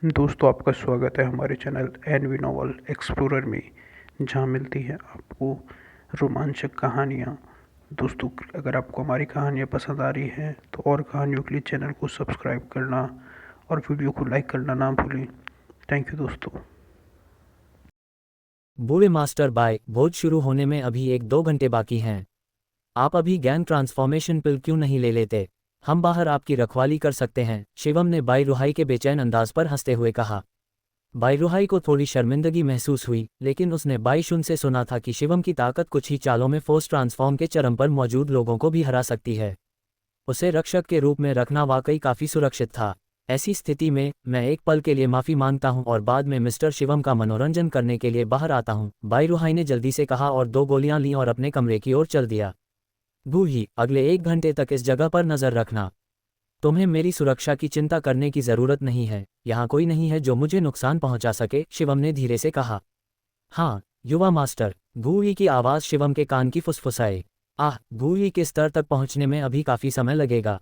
दोस्तों, आपका स्वागत है हमारे चैनल एनवी नॉवल एक्सप्लोरर में, जहां मिलती हैं आपको रोमांचक कहानियां। दोस्तों, अगर आपको हमारी कहानियां पसंद आ रही हैं तो और कहानियों के लिए चैनल को सब्सक्राइब करना और वीडियो को लाइक करना ना भूलें। थैंक यू दोस्तों। बूढ़े मास्टर बाय भोज शुरू होने में अभी 1-2 घंटे बाकी हैं। आप अभी ज्ञान ट्रांसफॉर्मेशन पिल क्यों नहीं ले लेते? हम बाहर आपकी रखवाली कर सकते हैं, शिवम ने बाई रुहाई के बेचैन अंदाज पर हंसते हुए कहा। बाई रुहाई को थोड़ी शर्मिंदगी महसूस हुई, लेकिन उसने बाई शुन से सुना था कि शिवम की ताकत कुछ ही चालों में फोर्स ट्रांसफॉर्म के चरम पर मौजूद लोगों को भी हरा सकती है। उसे रक्षक के रूप में रखना वाकई काफी सुरक्षित था। ऐसी स्थिति में मैं एक पल के लिए माफी मांगता हूं और बाद में मिस्टर शिवम का मनोरंजन करने के लिए बाहर आता हूं, बाई रुहाई ने जल्दी से कहा और 2 गोलियां लीं और अपने कमरे की ओर चल दिया। बूढ़ी, अगले 1 घंटे तक इस जगह पर नजर रखना। तुम्हें मेरी सुरक्षा की चिंता करने की जरूरत नहीं है, यहाँ कोई नहीं है जो मुझे नुकसान पहुंचा सके, शिवम ने धीरे से कहा। हाँ, युवा मास्टर, बूढ़ी की आवाज शिवम के कान की फुसफुसाई। बूढ़ी के स्तर तक पहुंचने में अभी काफी समय लगेगा।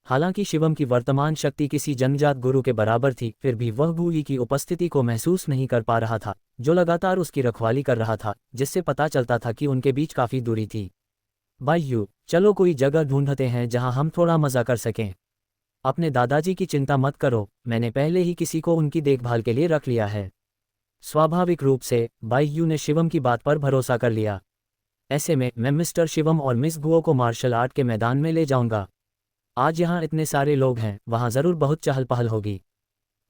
हालांकि शिवम की वर्तमान शक्ति किसी जन्मजात गुरु के बराबर थी, फिर भी वह बूढ़ी की उपस्थिति को महसूस नहीं कर पा रहा था, जो लगातार उसकी रखवाली कर रहा था, जिससे पता चलता था कि उनके बीच काफी दूरी थी। भाइयों, चलो कोई जगह ढूंढते हैं जहां हम थोड़ा मजा कर सकें। अपने दादाजी की चिंता मत करो, मैंने पहले ही किसी को उनकी देखभाल के लिए रख लिया है। स्वाभाविक रूप से बाईयू ने शिवम की बात पर भरोसा कर लिया। ऐसे में मैं मिस्टर शिवम और मिस गुओ को मार्शल आर्ट के मैदान में ले जाऊंगा। आज यहाँ इतने सारे लोग हैं, वहाँ ज़रूर बहुत चहल पहल होगी।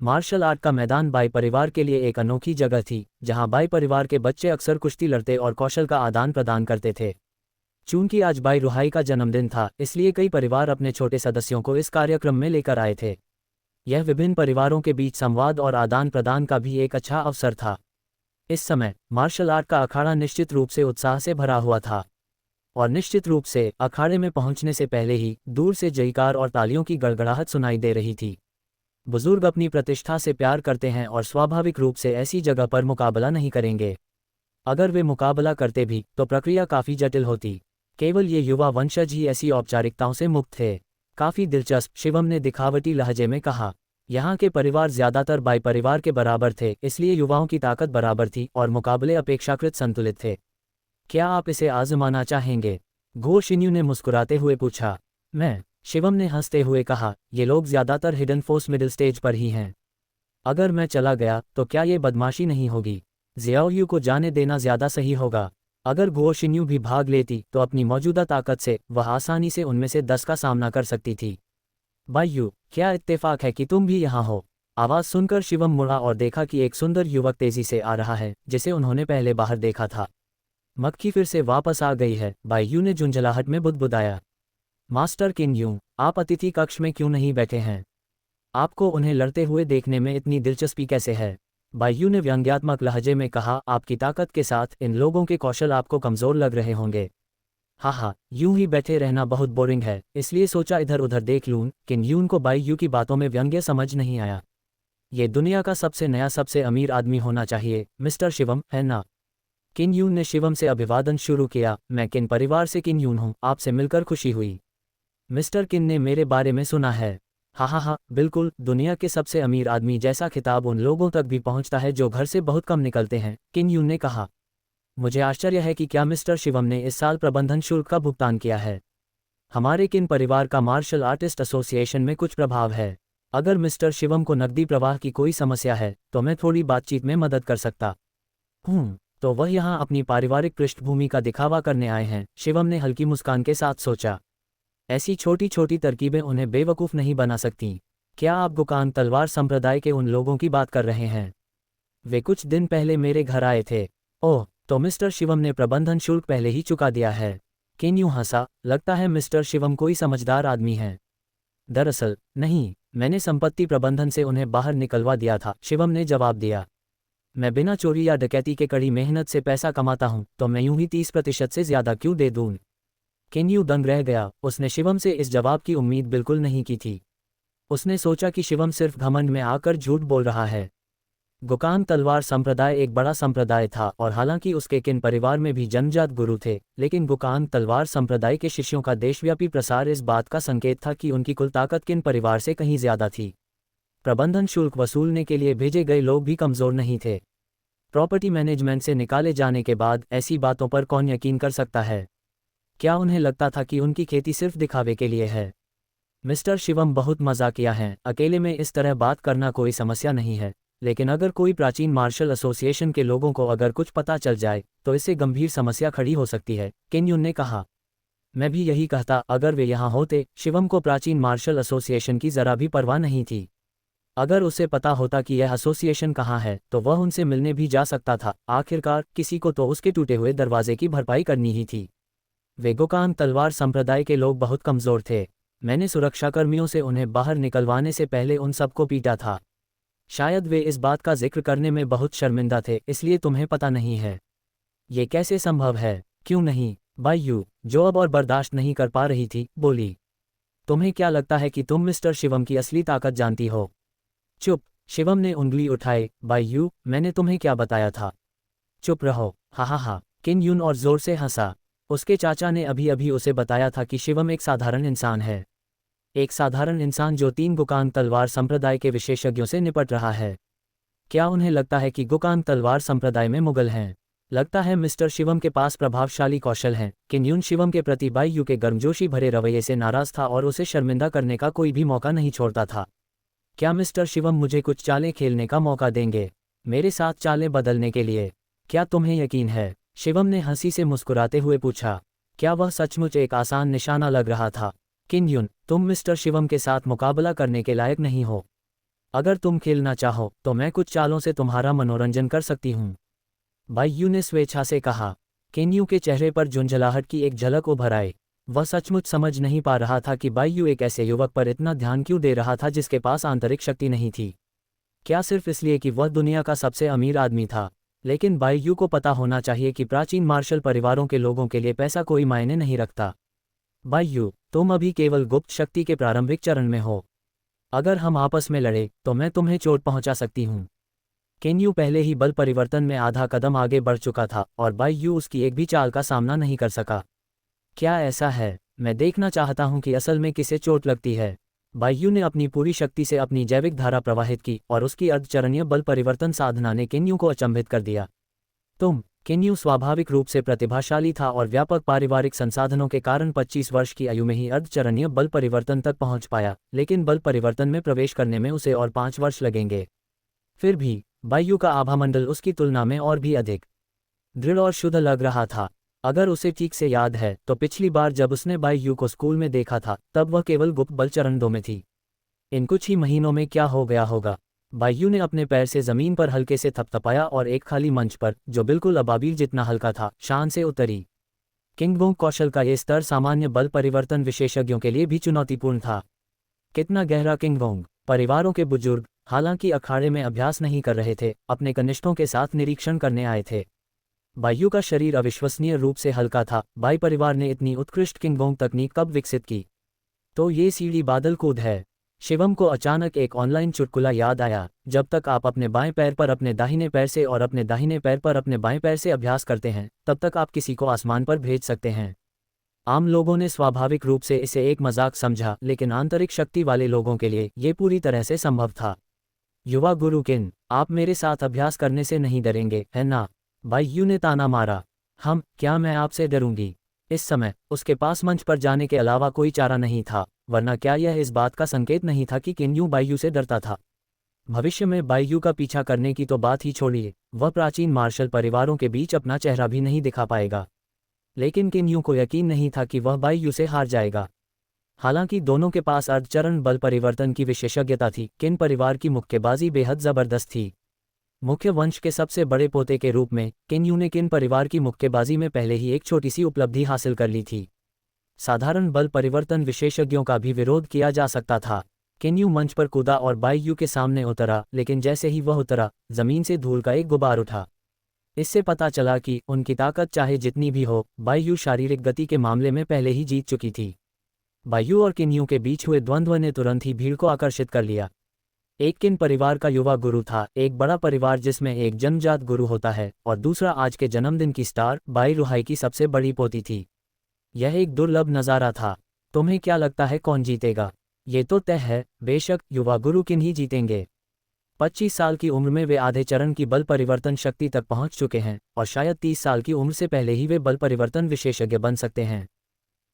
मार्शल आर्ट का मैदान बाई परिवार के लिए एक अनोखी जगह थी, जहाँ बाई परिवार के बच्चे अक्सर कुश्ती लड़ते और कौशल का आदान प्रदान करते थे। चूंकि आज बाई रुहाई का जन्मदिन था, इसलिए कई परिवार अपने छोटे सदस्यों को इस कार्यक्रम में लेकर आए थे। यह विभिन्न परिवारों के बीच संवाद और आदान प्रदान का भी एक अच्छा अवसर था। इस समय मार्शल आर्ट का अखाड़ा निश्चित रूप से उत्साह से भरा हुआ था, और निश्चित रूप से अखाड़े में पहुंचने से पहले ही दूर से जयकार और तालियों की गड़गड़ाहट सुनाई दे रही थी। बुजुर्ग अपनी प्रतिष्ठा से प्यार करते हैं और स्वाभाविक रूप से ऐसी जगह पर मुकाबला नहीं करेंगे। अगर वे मुकाबला करते भी तो प्रक्रिया काफी जटिल होती। केवल ये युवा वंशज ही ऐसी औपचारिकताओं से मुक्त थे। काफी दिलचस्प, शिवम ने दिखावटी लहजे में कहा। यहाँ के परिवार ज्यादातर बाई परिवार के बराबर थे, इसलिए युवाओं की ताकत बराबर थी और मुकाबले अपेक्षाकृत संतुलित थे। क्या आप इसे आजमाना चाहेंगे? घो शिन्यू ने मुस्कुराते हुए पूछा। मैं, शिवम ने हंसते हुए कहा, ये लोग ज्यादातर हिडन फोर्स मिडिल स्टेज पर ही हैं। अगर मैं चला गया तो क्या ये बदमाशी नहीं होगी? जियाओयू को जाने देना ज्यादा सही होगा। अगर घो शिन्यू भी भाग लेती तो अपनी मौजूदा ताकत से वह आसानी से उनमें से 10 का सामना कर सकती थी। बाईयू, क्या इत्तेफाक है कि तुम भी यहाँ हो? आवाज सुनकर शिवम मुड़ा और देखा कि एक सुंदर युवक तेजी से आ रहा है, जिसे उन्होंने पहले बाहर देखा था। मक्खी फिर से वापस आ गई है, बाईयू ने झुंझलाहट में बुदबुदाया। मास्टर किन यूं, आप अतिथि कक्ष में क्यों नहीं बैठे हैं? आपको उन्हें लड़ते हुए देखने में इतनी दिलचस्पी कैसे है? बाईयू ने व्यंग्यात्मक लहजे में कहा, आपकी ताकत के साथ इन लोगों के कौशल आपको कमजोर लग रहे होंगे। हाँ, यूं ही बैठे रहना बहुत बोरिंग है, इसलिए सोचा इधर उधर देख लूं। किन यून को बाईयू की बातों में व्यंग्य समझ नहीं आया। ये दुनिया का सबसे नया सबसे अमीर आदमी होना चाहिए, मिस्टर शिवम, है ना? किन यून ने शिवम से अभिवादन शुरू किया। मैं किन परिवार से किन यून हूँ, आपसे मिलकर खुशी हुई। मिस्टर किन ने मेरे बारे में सुना है? हाँ, बिल्कुल, दुनिया के सबसे अमीर आदमी जैसा खिताब उन लोगों तक भी पहुंचता है जो घर से बहुत कम निकलते हैं, किन यून ने कहा। मुझे आश्चर्य है कि क्या मिस्टर शिवम ने इस साल प्रबंधन शुल्क का भुगतान किया है। हमारे किन परिवार का मार्शल आर्टिस्ट एसोसिएशन में कुछ प्रभाव है। अगर मिस्टर शिवम को नकदी प्रवाह की कोई समस्या है तो मैं थोड़ी बातचीत में मदद कर सकता हूँ। तो वह यहाँ अपनी पारिवारिक पृष्ठभूमि का दिखावा करने आए हैं, शिवम ने हल्की मुस्कान के साथ सोचा। ऐसी छोटी छोटी तरकीबें उन्हें बेवकूफ़ नहीं बना सकती। क्या आप गुकान तलवार संप्रदाय के उन लोगों की बात कर रहे हैं? वे कुछ दिन पहले मेरे घर आए थे। ओह, तो मिस्टर शिवम ने प्रबंधन शुल्क पहले ही चुका दिया है। किन यूं हंसा, लगता है मिस्टर शिवम कोई समझदार आदमी है। दरअसल नहीं, मैंने संपत्ति प्रबंधन से उन्हें बाहर निकलवा दिया था, शिवम ने जवाब दिया। मैं बिना चोरी या डकैती के कड़ी मेहनत से पैसा कमाता हूं, तो मैं यूं ही 30% से ज्यादा क्यों दे दूं? किन यूं दंग रह गया, उसने शिवम से इस जवाब की उम्मीद बिल्कुल नहीं की थी। उसने सोचा कि शिवम सिर्फ घमंड में आकर झूठ बोल रहा है। गुकान तलवार संप्रदाय एक बड़ा संप्रदाय था और हालांकि उसके किन परिवार में भी जन्मजात गुरु थे, लेकिन गुकान तलवार संप्रदाय के शिष्यों का देशव्यापी प्रसार इस बात का संकेत था कि उनकी कुल ताकत किन परिवार से कहीं ज्यादा थी। प्रबंधन शुल्क वसूलने के लिए भेजे गए लोग भी कमज़ोर नहीं थे। प्रॉपर्टी मैनेजमेंट से निकाले जाने के बाद ऐसी बातों पर कौन यकीन कर सकता है? क्या उन्हें लगता था कि उनकी खेती सिर्फ दिखावे के लिए है? मिस्टर शिवम बहुत मजाकिया हैं। अकेले में इस तरह बात करना कोई समस्या नहीं है, लेकिन अगर कोई प्राचीन मार्शल एसोसिएशन के लोगों को अगर कुछ पता चल जाए तो इससे गंभीर समस्या खड़ी हो सकती है, केन यून ने कहा। मैं भी यही कहता, अगर वे यहाँ होते। शिवम को प्राचीन मार्शल एसोसिएशन की जरा भी परवाह नहीं थी। अगर उसे पता होता कि यह एसोसिएशन कहाँ है तो वह उनसे मिलने भी जा सकता था। आखिरकार किसी को तो उसके टूटे हुए दरवाजे की भरपाई करनी ही थी। वे गोकांग तलवार संप्रदाय के लोग बहुत कमज़ोर थे। मैंने सुरक्षाकर्मियों से उन्हें बाहर निकलवाने से पहले उन सबको पीटा था। शायद वे इस बात का जिक्र करने में बहुत शर्मिंदा थे, इसलिए तुम्हें पता नहीं है। ये कैसे संभव है? क्यों नहीं? बाई यू, जो अब और बर्दाश्त नहीं कर पा रही थी, बोली। तुम्हें क्या लगता है कि तुम मिस्टर शिवम की असली ताकत जानती हो? चुप। शिवम ने उंगली उठाई। बाई यू, मैंने तुम्हें क्या बताया था? चुप रहो। हा हा हा। किन यून और जोर से हंसा। उसके चाचा ने अभी अभी उसे बताया था कि शिवम एक साधारण इंसान है। एक साधारण इंसान जो 3 गोकांग तलवार संप्रदाय के विशेषज्ञों से निपट रहा है। क्या उन्हें लगता है कि गोकांग तलवार संप्रदाय में मुगल हैं? लगता है मिस्टर शिवम के पास प्रभावशाली कौशल हैं। किन यून शिवम के प्रति बाई यू के गर्मजोशी भरे रवैये से नाराज था और उसे शर्मिंदा करने का कोई भी मौका नहीं छोड़ता था। क्या मिस्टर शिवम मुझे कुछ चालें खेलने का मौका देंगे? मेरे साथ चालें बदलने के लिए? क्या तुम्हें यकीन है? शिवम ने हंसी से मुस्कुराते हुए पूछा। क्या वह सचमुच एक आसान निशाना लग रहा था? किन यून, तुम मिस्टर शिवम के साथ मुकाबला करने के लायक नहीं हो। अगर तुम खेलना चाहो तो मैं कुछ चालों से तुम्हारा मनोरंजन कर सकती हूँ, बाई यू ने स्वेच्छा से कहा। किन यू के चेहरे पर झुंझलाहट की एक झलक उभर आई। वह सचमुच समझ नहीं पा रहा था कि बाई यू एक ऐसे युवक पर इतना ध्यान क्यों दे रहा था जिसके पास आंतरिक शक्ति नहीं थी। क्या सिर्फ इसलिए कि वह दुनिया का सबसे अमीर आदमी था? लेकिन बाई यू को पता होना चाहिए कि प्राचीन मार्शल परिवारों के लोगों के लिए पैसा कोई मायने नहीं रखता। बाई यू, तुम अभी केवल गुप्त शक्ति के प्रारंभिक चरण में हो। अगर हम आपस में लड़े तो मैं तुम्हें चोट पहुंचा सकती हूं। केन यू पहले ही बल परिवर्तन में आधा कदम आगे बढ़ चुका था और बाई यू उसकी एक भी चाल का सामना नहीं कर सका। क्या ऐसा है? मैं देखना चाहता हूं कि असल में किसे चोट लगती है। बाई यू ने अपनी पूरी शक्ति से अपनी जैविक धारा प्रवाहित की और उसकी अर्धचरणीय बल परिवर्तन साधना ने केन यू को अचंभित कर दिया। केन यू स्वाभाविक रूप से प्रतिभाशाली था और व्यापक पारिवारिक संसाधनों के कारण 25 वर्ष की आयु में ही अर्धचरणीय बल परिवर्तन तक पहुंच पाया, लेकिन बल परिवर्तन में प्रवेश करने में उसे और 5 वर्ष लगेंगे। फिर भी बाई यू का आभामंडल उसकी तुलना में और भी अधिक दृढ़ और शुद्ध लग रहा था। अगर उसे ठीक से याद है तो पिछली बार जब उसने बाई यू को स्कूल में देखा था तब वह केवल गुप्त बल चरण 2 में थी। इन कुछ ही महीनों में क्या हो गया होगा? बाई यू ने अपने पैर से जमीन पर हल्के से थपथपाया और एक खाली मंच पर, जो बिल्कुल अबाबिल जितना हल्का था, शान से उतरी। किंगबोंग कौशल का ये स्तर सामान्य बल परिवर्तन विशेषज्ञों के लिए भी चुनौतीपूर्ण था। कितना गहरा! किंगबोंग परिवारों के बुजुर्ग, हालांकि अखाड़े में अभ्यास नहीं कर रहे थे, अपने कनिष्ठों के साथ निरीक्षण करने आए थे। बाई यू का शरीर अविश्वसनीय रूप से हल्का था। बाई परिवार ने इतनी उत्कृष्ट किंगबोंग तकनीक कब विकसित की? तो ये सीढ़ी बादल कूद है। शिवम को अचानक एक ऑनलाइन चुटकुला याद आया। जब तक आप अपने बाएं पैर पर अपने दाहिने पैर से और अपने दाहिने पैर पर अपने बाएं पैर से अभ्यास करते हैं, तब तक आप किसी को आसमान पर भेज सकते हैं। आम लोगों ने स्वाभाविक रूप से इसे एक मजाक समझा, लेकिन आंतरिक शक्ति वाले लोगों के लिए ये पूरी तरह से संभव था। युवा गुरु किन, आप मेरे साथ अभ्यास करने से नहीं डरेंगे, है ना? बाई यू ने ताना मारा। क्या मैं आपसे डरूंगी? इस समय उसके पास मंच पर जाने के अलावा कोई चारा नहीं था, वरना क्या यह इस बात का संकेत नहीं था कि किन यू बाई यू से डरता था? भविष्य में बाई यू का पीछा करने की तो बात ही छोड़िए, वह प्राचीन मार्शल परिवारों के बीच अपना चेहरा भी नहीं दिखा पाएगा। लेकिन किन यू को यकीन नहीं था कि वह बाई यू से हार जाएगा। हालांकि दोनों के पास अर्धचरण बल परिवर्तन की विशेषज्ञता थी, किन परिवार की मुक्केबाजी बेहद जबरदस्त थी। मुख्य वंश के सबसे बड़े पोते के रूप में किन यू ने किन परिवार की मुक्केबाजी में पहले ही एक छोटी सी उपलब्धि हासिल कर ली थी। साधारण बल परिवर्तन विशेषज्ञों का भी विरोध किया जा सकता था। किन यू मंच पर कूदा और बाई यू के सामने उतरा, लेकिन जैसे ही वह उतरा, जमीन से धूल का एक गुबार उठा। इससे पता चला कि उनकी ताकत चाहे जितनी भी हो, बाई यू शारीरिक गति के मामले में पहले ही जीत चुकी थी। बाई यू और किन यू के बीच हुए द्वंद्व ने तुरंत ही भीड़ को आकर्षित कर लिया। एक किन परिवार का युवा गुरु था, एक बड़ा परिवार जिसमें एक जन्मजात गुरु होता है, और दूसरा आज के जन्मदिन की स्टार बाई रुहाई की सबसे बड़ी पोती थी। यह एक दुर्लभ नज़ारा था। तुम्हें क्या लगता है कौन जीतेगा? ये तो तय है, बेशक युवा गुरु किन ही जीतेंगे। 25 साल की उम्र में वे आधे चरण की बल परिवर्तन शक्ति तक पहुंच चुके हैं और शायद 30 साल की उम्र से पहले ही वे बल परिवर्तन विशेषज्ञ बन सकते हैं।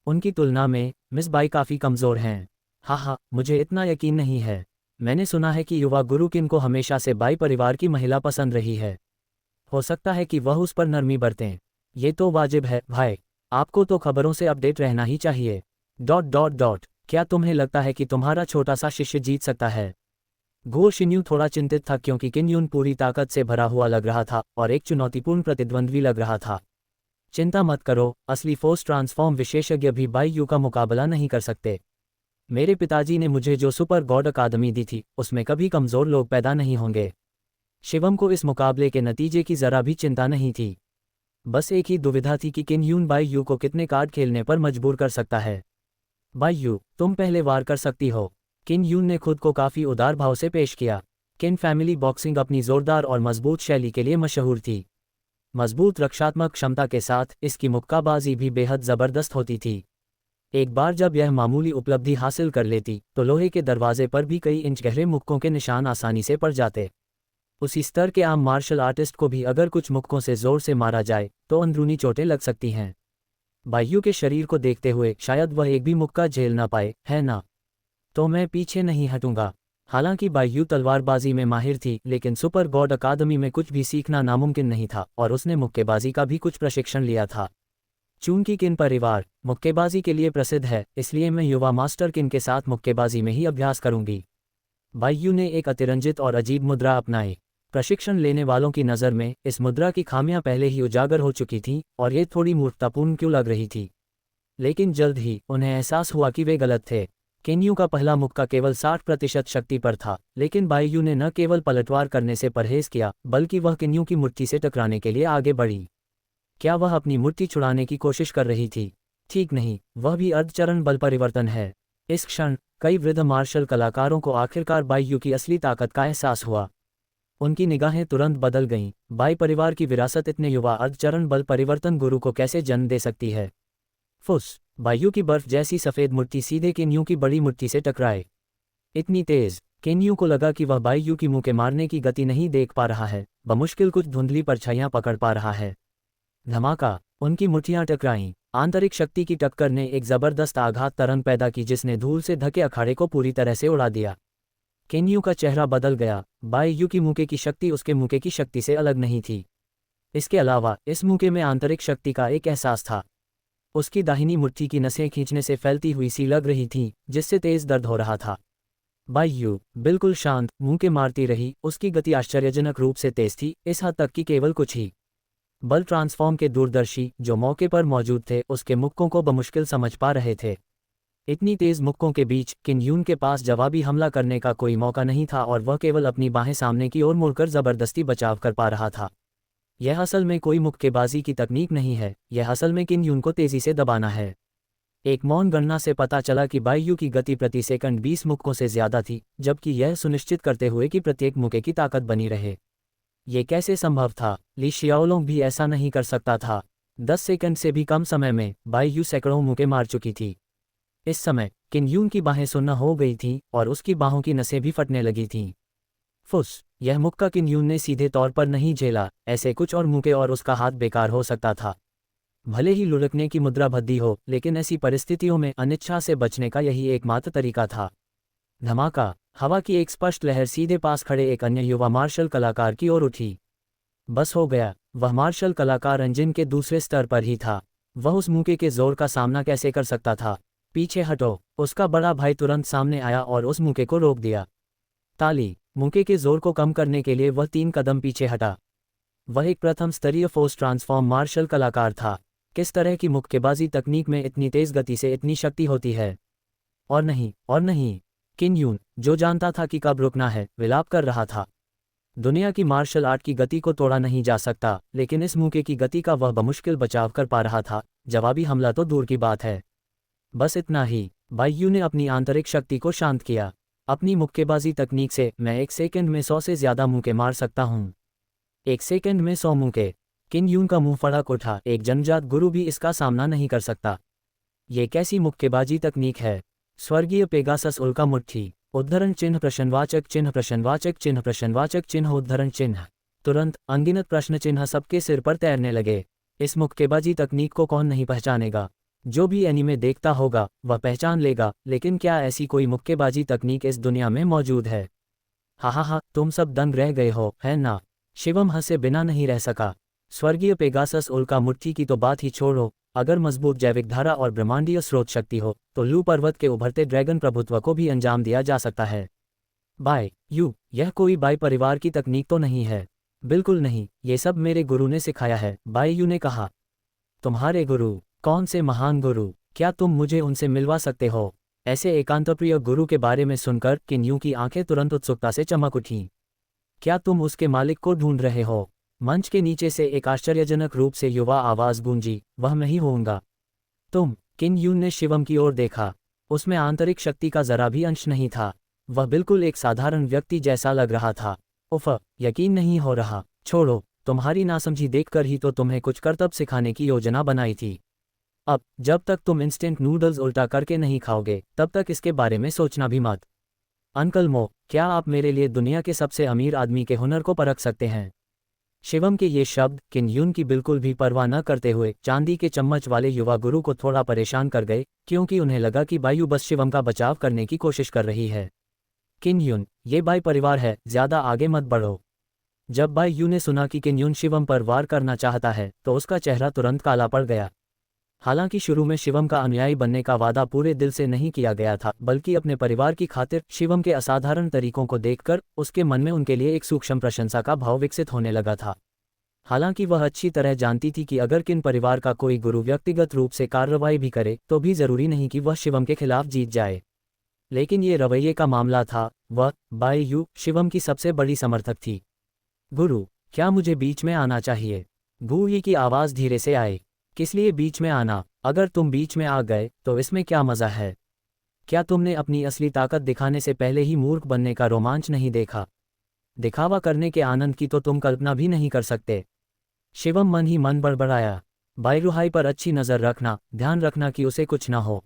उनकी तुलना में मिस बाई काफ़ी कमज़ोर हैं। हाँ, मुझे इतना यकीन नहीं है। मैंने सुना है कि युवा गुरु किन को हमेशा से बाई परिवार की महिला पसंद रही है। हो सकता है कि वह उस पर नरमी बरतें। ये तो वाजिब है भाई, आपको तो खबरों से अपडेट रहना ही चाहिए। ... क्या तुम्हें लगता है कि तुम्हारा छोटा सा शिष्य जीत सकता है? गो शिन्यू थोड़ा चिंतित था क्योंकि किन यून पूरी ताकत से भरा हुआ लग रहा था और एक चुनौतीपूर्ण प्रतिद्वंद्वी लग रहा था। चिंता मत करो, असली फोर्स ट्रांसफॉर्म विशेषज्ञ भी बाई यू का मुकाबला नहीं कर सकते। मेरे पिताजी ने मुझे जो सुपर गॉड अकादमी दी थी उसमें कभी कमज़ोर लोग पैदा नहीं होंगे। शिवम को इस मुकाबले के नतीजे की ज़रा भी चिंता नहीं थी। बस एक ही दुविधा थी कि किन यून बाई यू को कितने कार्ड खेलने पर मजबूर कर सकता है। बाई यू, तुम पहले वार कर सकती हो। किन यून ने खुद को काफ़ी उदार भाव से पेश किया। किन फैमिली बॉक्सिंग अपनी ज़ोरदार और मजबूत शैली के लिए मशहूर थी। मजबूत रक्षात्मक क्षमता के साथ इसकी मुक्काबाजी भी बेहद ज़बरदस्त होती थी। एक बार जब यह मामूली उपलब्धि हासिल कर लेती तो लोहे के दरवाजे पर भी कई इंच गहरे मुक्कों के निशान आसानी से पड़ जाते। उसी स्तर के आम मार्शल आर्टिस्ट को भी अगर कुछ मुक्कों से ज़ोर से मारा जाए तो अंदरूनी चोटें लग सकती हैं। बायू के शरीर को देखते हुए शायद वह एक भी मुक्का झेल ना पाए, है ना? तो मैं पीछे नहीं हटूंगा। हालांकि बायू तलवारबाजी में माहिर थी, लेकिन सुपर गॉड अकादमी में कुछ भी सीखना नामुमकिन नहीं था और उसने मुक्केबाजी का भी कुछ प्रशिक्षण लिया था। चूंकि किन परिवार मुक्केबाजी के लिए प्रसिद्ध है, इसलिए मैं युवा मास्टर किन के साथ मुक्केबाजी में ही अभ्यास करूंगी। बायू ने एक अतिरंजित और अजीब मुद्रा अपनाई। प्रशिक्षण लेने वालों की नज़र में इस मुद्रा की खामियां पहले ही उजागर हो चुकी थीं और ये थोड़ी मूर्खतापूर्ण क्यों लग रही थी। लेकिन जल्द ही उन्हें एहसास हुआ कि वे गलत थे। केन्यू का पहला मुक्का केवल 60% शक्ति पर था, लेकिन बायू ने न केवल पलटवार करने से परहेज किया बल्कि वह केन्यू की मुट्ठी से टकराने के लिए आगे बढ़ी। क्या वह अपनी मुट्ठी छुड़ाने की कोशिश कर रही थी? ठीक नहीं, वह भी अर्धचरण बल परिवर्तन है। इस क्षण कई वृद्ध मार्शल कलाकारों को आखिरकार बायू की असली ताकत का एहसास हुआ। उनकी निगाहें तुरंत बदल गईं। बाई परिवार की विरासत इतने युवा अर्धचरण बल परिवर्तन गुरु को कैसे जन्म दे सकती है? फुस! बायू की बर्फ जैसी सफ़ेद मुट्ठी सीधे केन्यू की बड़ी मुट्ठी से टकराए। इतनी तेज, केन्यू को लगा कि वह बायू की मुंह के मारने की गति नहीं देख पा रहा है, बमुश्किल कुछ धुंधली परछाइयां पकड़ पा रहा है। धमाका! उनकी मुट्ठियां टकराईं। आंतरिक शक्ति की टक्कर ने एक ज़बरदस्त आघात तरंग पैदा की जिसने धूल से ढके अखाड़े को पूरी तरह से उड़ा दिया। केन्यू का चेहरा बदल गया। बायू की मुक्के की शक्ति उसके मुक्के की शक्ति से अलग नहीं थी। इसके अलावा इस मुक्के में आंतरिक शक्ति का एक एहसास था। उसकी दाहिनी मुट्ठी की नसें खींचने से फैलती हुई सी लग रही थीं, जिससे तेज दर्द हो रहा था। बायू बिल्कुल शांत मुक्के मारती रही। उसकी गति आश्चर्यजनक रूप से तेज थी, इस हद तक कि केवल कुछ ही बल ट्रांसफॉर्म के दूरदर्शी जो मौके पर मौजूद थे उसके मुक्कों को बमुश्किल समझ पा रहे थे। इतनी तेज मुक्कों के बीच किन यून के पास जवाबी हमला करने का कोई मौका नहीं था और वह केवल अपनी बाहें सामने की ओर मुड़कर ज़बरदस्ती बचाव कर पा रहा था। यह असल में कोई मुक्केबाजी की तकनीक नहीं है, यह असल में किन यून को तेजी से दबाना है। एक मौन गणना से पता चला कि बायू की गति प्रति सेकंड 20 मुक्कों से ज़्यादा थी, जबकि यह सुनिश्चित करते हुए कि प्रत्येक मुक्के की ताकत बनी रहे। ये कैसे संभव था? ली शियाओलोंग भी ऐसा नहीं कर सकता था। 10 सेकंड से भी कम समय में बायू सैकड़ों मुक्के मार चुकी थी। इस समय किन यून की बाहें सुन्न हो गई थीं और उसकी बाहों की नसें भी फटने लगी थीं। फुस! यह मुक्का किन यून ने सीधे तौर पर नहीं झेला, ऐसे कुछ और मुक्के और उसका हाथ बेकार हो सकता था। भले ही लुढ़कने की मुद्रा भद्दी हो, लेकिन ऐसी परिस्थितियों में अनिच्छा से बचने का यही एकमात्र तरीका था। धमाका! हवा की एक स्पष्ट लहर सीधे पास खड़े एक अन्य युवा मार्शल कलाकार की ओर उठी। बस हो गया, वह मार्शल कलाकार इंजन के दूसरे स्तर पर ही था। वह उस मुक्के के जोर का सामना कैसे कर सकता था? पीछे हटो! उसका बड़ा भाई तुरंत सामने आया और उस मुक्के को रोक दिया। ताली! मुक्के के जोर को कम करने के लिए वह 3 कदम पीछे हटा। वह एक प्रथम स्तरीय फोर्स ट्रांसफॉर्म मार्शल कलाकार था। किस तरह की मुक्केबाजी तकनीक में इतनी तेज गति से इतनी शक्ति होती है? और नहीं, किन यून, जो जानता था कि कब रुकना है, विलाप कर रहा था। दुनिया की मार्शल आर्ट की गति को तोड़ा नहीं जा सकता, लेकिन इस मुक्के की गति का वह बमुश्किल बचाव कर पा रहा था। जवाबी हमला तो दूर की बात है। बस इतना ही। बायू ने अपनी आंतरिक शक्ति को शांत किया। अपनी मुक्केबाजी तकनीक से मैं 1 सेकंड में 100 से ज़्यादा मुक्के मार सकता हूँ। 1 सेकंड में 100 मुक्के! किन यून का मुंह फड़क उठा। एक जन्मजात गुरु भी इसका सामना नहीं कर सकता। ये कैसी मुक्केबाजी तकनीक है? स्वर्गीय पेगासस उल्का मुट्ठी। उद्धरण चिन्ह प्रश्नवाचक चिन्ह प्रश्नवाचक चिन्ह प्रश्नवाचक चिन्ह उद्धरण चिन्ह। तुरंत अनगिनत प्रश्न चिन्ह सबके सिर पर तैरने लगे। इस मुक्केबाजी तकनीक को कौन नहीं पहचानेगा? जो भी एनीमे देखता होगा वह पहचान लेगा, लेकिन क्या ऐसी कोई मुक्केबाजी तकनीक इस दुनिया में मौजूद है? हा, तुम सब दंग रह गए हो, है ना? शिवम हंसे बिना नहीं रह सका। स्वर्गीय पेगासस उल्का मुट्ठी की तो बात ही छोड़ो, अगर मजबूत जैविक धारा और ब्रह्मांडीय स्रोत शक्ति हो तो लू पर्वत के उभरते ड्रैगन प्रभुत्व को भी अंजाम दिया जा सकता है। बाय यू, यह कोई बाई परिवार की तकनीक तो नहीं है? बिल्कुल नहीं, ये सब मेरे गुरु ने सिखाया है, बाई यू ने कहा। तुम्हारे गुरु? कौन से महान गुरु? क्या तुम मुझे उनसे मिलवा सकते हो? ऐसे एकांतप्रिय गुरु के बारे में सुनकर किन यूं की आंखें तुरंत उत्सुकता से चमक उठीं। क्या तुम उसके मालिक को ढूंढ रहे हो? मंच के नीचे से एक आश्चर्यजनक रूप से युवा आवाज गूंजी, वह मैं ही होऊंगा। तुम? किन यून ने शिवम की ओर देखा। उसमें आंतरिक शक्ति का जरा भी अंश नहीं था। वह बिल्कुल एक साधारण व्यक्ति जैसा लग रहा था। उफ, यकीन नहीं हो रहा। छोड़ो, तुम्हारी नासमझी देखकर ही तो तुम्हें कुछ करतब सिखाने की योजना बनाई थी। अब जब तक तुम इंस्टेंट नूडल्स उल्टा करके नहीं खाओगे तब तक इसके बारे में सोचना भी मत। अंकल मो, क्या आप मेरे लिए दुनिया के सबसे अमीर आदमी के हुनर को परख सकते हैं? शिवम के ये शब्द किन यून की बिल्कुल भी परवाह न करते हुए चांदी के चम्मच वाले युवा गुरु को थोड़ा परेशान कर गए, क्योंकि उन्हें लगा कि बायू बस शिवम का बचाव करने की कोशिश कर रही है। किन यून, ये बाई परिवार है, ज्यादा आगे मत बढ़ो। जब बाई यू ने सुना कि किन यून शिवम पर वार करना चाहता है तो उसका चेहरा तुरंत काला पड़ गया। हालांकि शुरू में शिवम का अनुयायी बनने का वादा पूरे दिल से नहीं किया गया था, बल्कि अपने परिवार की खातिर शिवम के असाधारण तरीकों को देखकर उसके मन में उनके लिए एक सूक्ष्म प्रशंसा का भाव विकसित होने लगा था। हालांकि वह अच्छी तरह जानती थी कि अगर किन परिवार का कोई गुरु व्यक्तिगत रूप से कार्रवाई भी करे तो भी जरूरी नहीं कि वह शिवम के खिलाफ जीत जाए। लेकिन ये रवैये का मामला था। वह बाई यू शिवम की सबसे बड़ी समर्थक थी। गुरु, क्या मुझे बीच में आना चाहिए? गू यी की आवाज़ धीरे से आई। किस लिए बीच में आना? अगर तुम बीच में आ गए तो इसमें क्या मज़ा है? क्या तुमने अपनी असली ताकत दिखाने से पहले ही मूर्ख बनने का रोमांच नहीं देखा? दिखावा करने के आनंद की तो तुम कल्पना भी नहीं कर सकते। शिवम मन ही मन बड़बड़ाया। बाईरुहाई पर अच्छी नज़र रखना, ध्यान रखना कि उसे कुछ ना हो।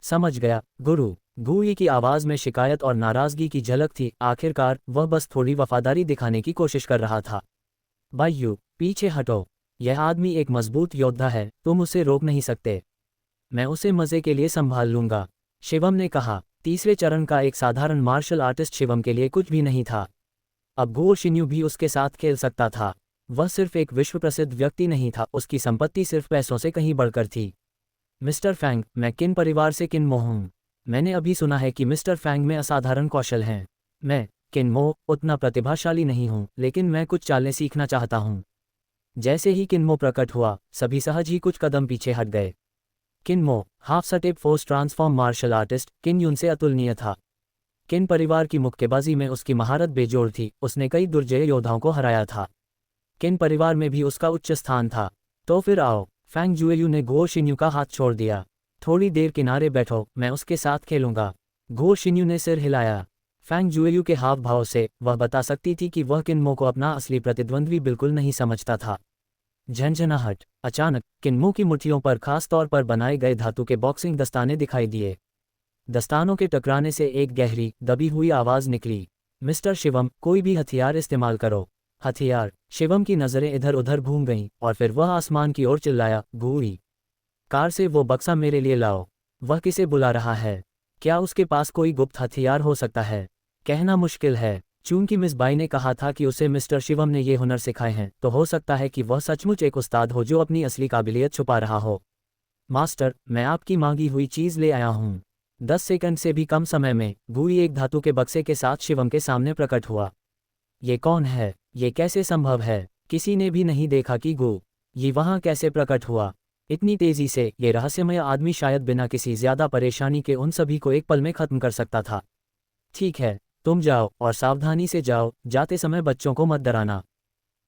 समझ गया गुरु। गू यी की आवाज़ में शिकायत और नाराज़गी की झलक थी। आखिरकार वह बस थोड़ी वफादारी दिखाने की कोशिश कर रहा था। बायू, पीछे हटो। यह आदमी एक मजबूत योद्धा है, तुम उसे रोक नहीं सकते। मैं उसे मज़े के लिए संभाल लूंगा, शिवम ने कहा। तीसरे चरण का एक साधारण मार्शल आर्टिस्ट शिवम के लिए कुछ भी नहीं था। अब गो शिन्यू भी उसके साथ खेल सकता था। वह सिर्फ एक विश्व प्रसिद्ध व्यक्ति नहीं था, उसकी संपत्ति सिर्फ पैसों से कहीं बढ़कर थी। मिस्टर फैंग, मैं किन परिवार से किन मो हूँ। मैंने अभी सुना है कि मिस्टर फैंग में असाधारण कौशल हैं। मैं किन मो उतना प्रतिभाशाली नहीं हूँ, लेकिन मैं कुछ चालें सीखना चाहता हूँ। जैसे ही किन्मो प्रकट हुआ, सभी सहज ही कुछ कदम पीछे हट गए। किन्मो, half step force transform martial artist, किन यून से अतुलनीय था। किन परिवार की मुक्केबाजी में उसकी महारत बेजोड़ थी, उसने कई दुर्जय योद्धाओं को हराया था। किन परिवार में भी उसका उच्च स्थान था। तो फिर आओ। फैंग जुएयू ने गो शिन्यू का हाथ छोड़ दिया। थोड़ी देर किनारे बैठो, मैं उसके साथ खेलूंगा। गो शिन्यू ने सिर हिलाया। फैंग जुएयू के हाव भाव से वह बता सकती थी कि वह किन्मो को अपना असली प्रतिद्वंद्वी बिल्कुल नहीं समझता था। झंझनाहट। अचानक किन्मो की मुट्ठियों पर खास तौर पर बनाए गए धातु के बॉक्सिंग दस्ताने दिखाई दिए। दस्तानों के टकराने से एक गहरी दबी हुई आवाज निकली। मिस्टर शिवम, कोई भी हथियार इस्तेमाल करो। हथियार? शिवम की नज़रें इधर उधर घूम गईं और फिर वह आसमान की ओर चिल्लाया, गूई। कार से वो बक्सा मेरे लिए लाओ। वह किसे बुला रहा है? क्या उसके पास कोई गुप्त हथियार हो सकता है? कहना मुश्किल है। चूंकि मिस बाई ने कहा था कि उसे मिस्टर शिवम ने ये हुनर सिखाए हैं, तो हो सकता है कि वह सचमुच एक उस्ताद हो जो अपनी असली काबिलियत छुपा रहा हो। मास्टर, मैं आपकी मांगी हुई चीज़ ले आया हूँ। 10 सेकंड से भी कम समय में गूई एक धातु के बक्से के साथ शिवम के सामने प्रकट हुआ। ये कौन है? ये कैसे संभव है? किसी ने भी नहीं देखा कि गू ये वहाँ कैसे प्रकट हुआ इतनी तेजी से। ये रहस्यमय आदमी शायद बिना किसी ज्यादा परेशानी के उन सभी को एक पल में खत्म कर सकता था। ठीक है, तुम जाओ और सावधानी से जाओ, जाते समय बच्चों को मत डराना।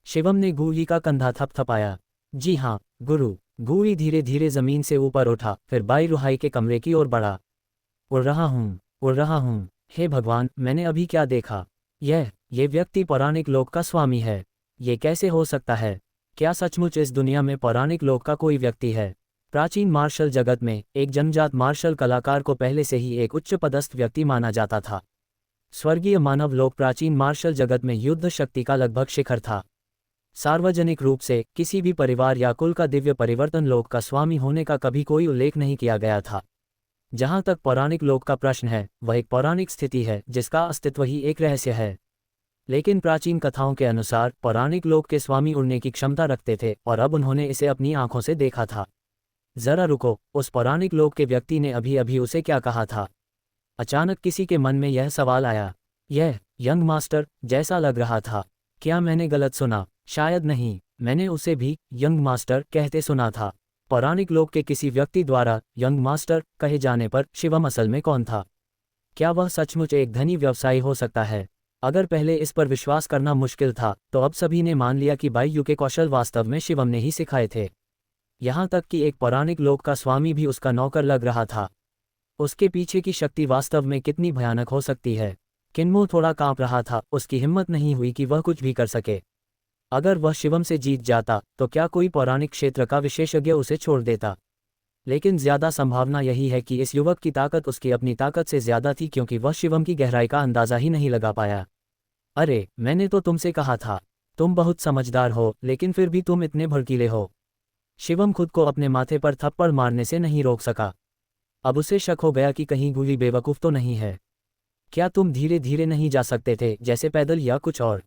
शिवम ने गूई का कंधा थपथपाया। जी हाँ गुरु। गूई धीरे धीरे जमीन से ऊपर उठा, फिर बाई रुहाई के कमरे की ओर बढ़ा। उड़ रहा हूँ। हे भगवान, मैंने अभी क्या देखा? ये व्यक्ति पौराणिक लोक का स्वामी है। ये कैसे हो सकता है? क्या सचमुच इस दुनिया में पौराणिक लोक का कोई व्यक्ति है? प्राचीन मार्शल जगत में एक जन्मजात मार्शल कलाकार को पहले से ही एक उच्च पदस्थ व्यक्ति माना जाता था। स्वर्गीय मानव लोक प्राचीन मार्शल जगत में युद्ध शक्ति का लगभग शिखर था। सार्वजनिक रूप से किसी भी परिवार या कुल का दिव्य परिवर्तन लोक का स्वामी होने का कभी कोई उल्लेख नहीं किया गया था। जहां तक पौराणिक लोक का प्रश्न है, वह एक पौराणिक स्थिति है जिसका अस्तित्व ही एक रहस्य है। लेकिन प्राचीन कथाओं के अनुसार पौराणिक लोक के स्वामी उड़ने की क्षमता रखते थे और अब उन्होंने इसे अपनी आंखों से देखा था। जरा रुको, उस पौराणिक लोक के व्यक्ति ने अभी अभी उसे क्या कहा था? अचानक किसी के मन में यह सवाल आया। यह यंग मास्टर जैसा लग रहा था। क्या मैंने गलत सुना? शायद नहीं, मैंने उसे भी यंग मास्टर कहते सुना था। पौराणिक लोक के किसी व्यक्ति द्वारा यंग मास्टर कहे जाने पर शिवम असल में कौन था? क्या वह सचमुच एक धनी व्यवसायी हो सकता है? अगर पहले इस पर विश्वास करना मुश्किल था, तो अब सभी ने मान लिया कि बाईयू के कौशल वास्तव में शिवम ने ही सिखाए थे। यहाँ तक कि एक पौराणिक लोक का स्वामी भी उसका नौकर लग रहा था। उसके पीछे की शक्ति वास्तव में कितनी भयानक हो सकती है? किन्मो थोड़ा कांप रहा था, उसकी हिम्मत नहीं हुई कि वह कुछ भी कर सके। अगर वह शिवम से जीत जाता तो क्या कोई पौराणिक क्षेत्र का विशेषज्ञ उसे छोड़ देता? लेकिन ज्यादा संभावना यही है कि इस युवक की ताकत उसकी अपनी ताकत से ज्यादा थी, क्योंकि वह शिवम की गहराई का अंदाजा ही नहीं लगा पाया। अरे, मैंने तो तुमसे कहा था, तुम बहुत समझदार हो, लेकिन फिर भी तुम इतने भड़कीले हो। शिवम खुद को अपने माथे पर थप्पड़ मारने से नहीं रोक सका। अब उसे शक हो गया कि कहीं गूली बेवकूफ़ तो नहीं है। क्या तुम धीरे धीरे नहीं जा सकते थे, जैसे पैदल या कुछ और?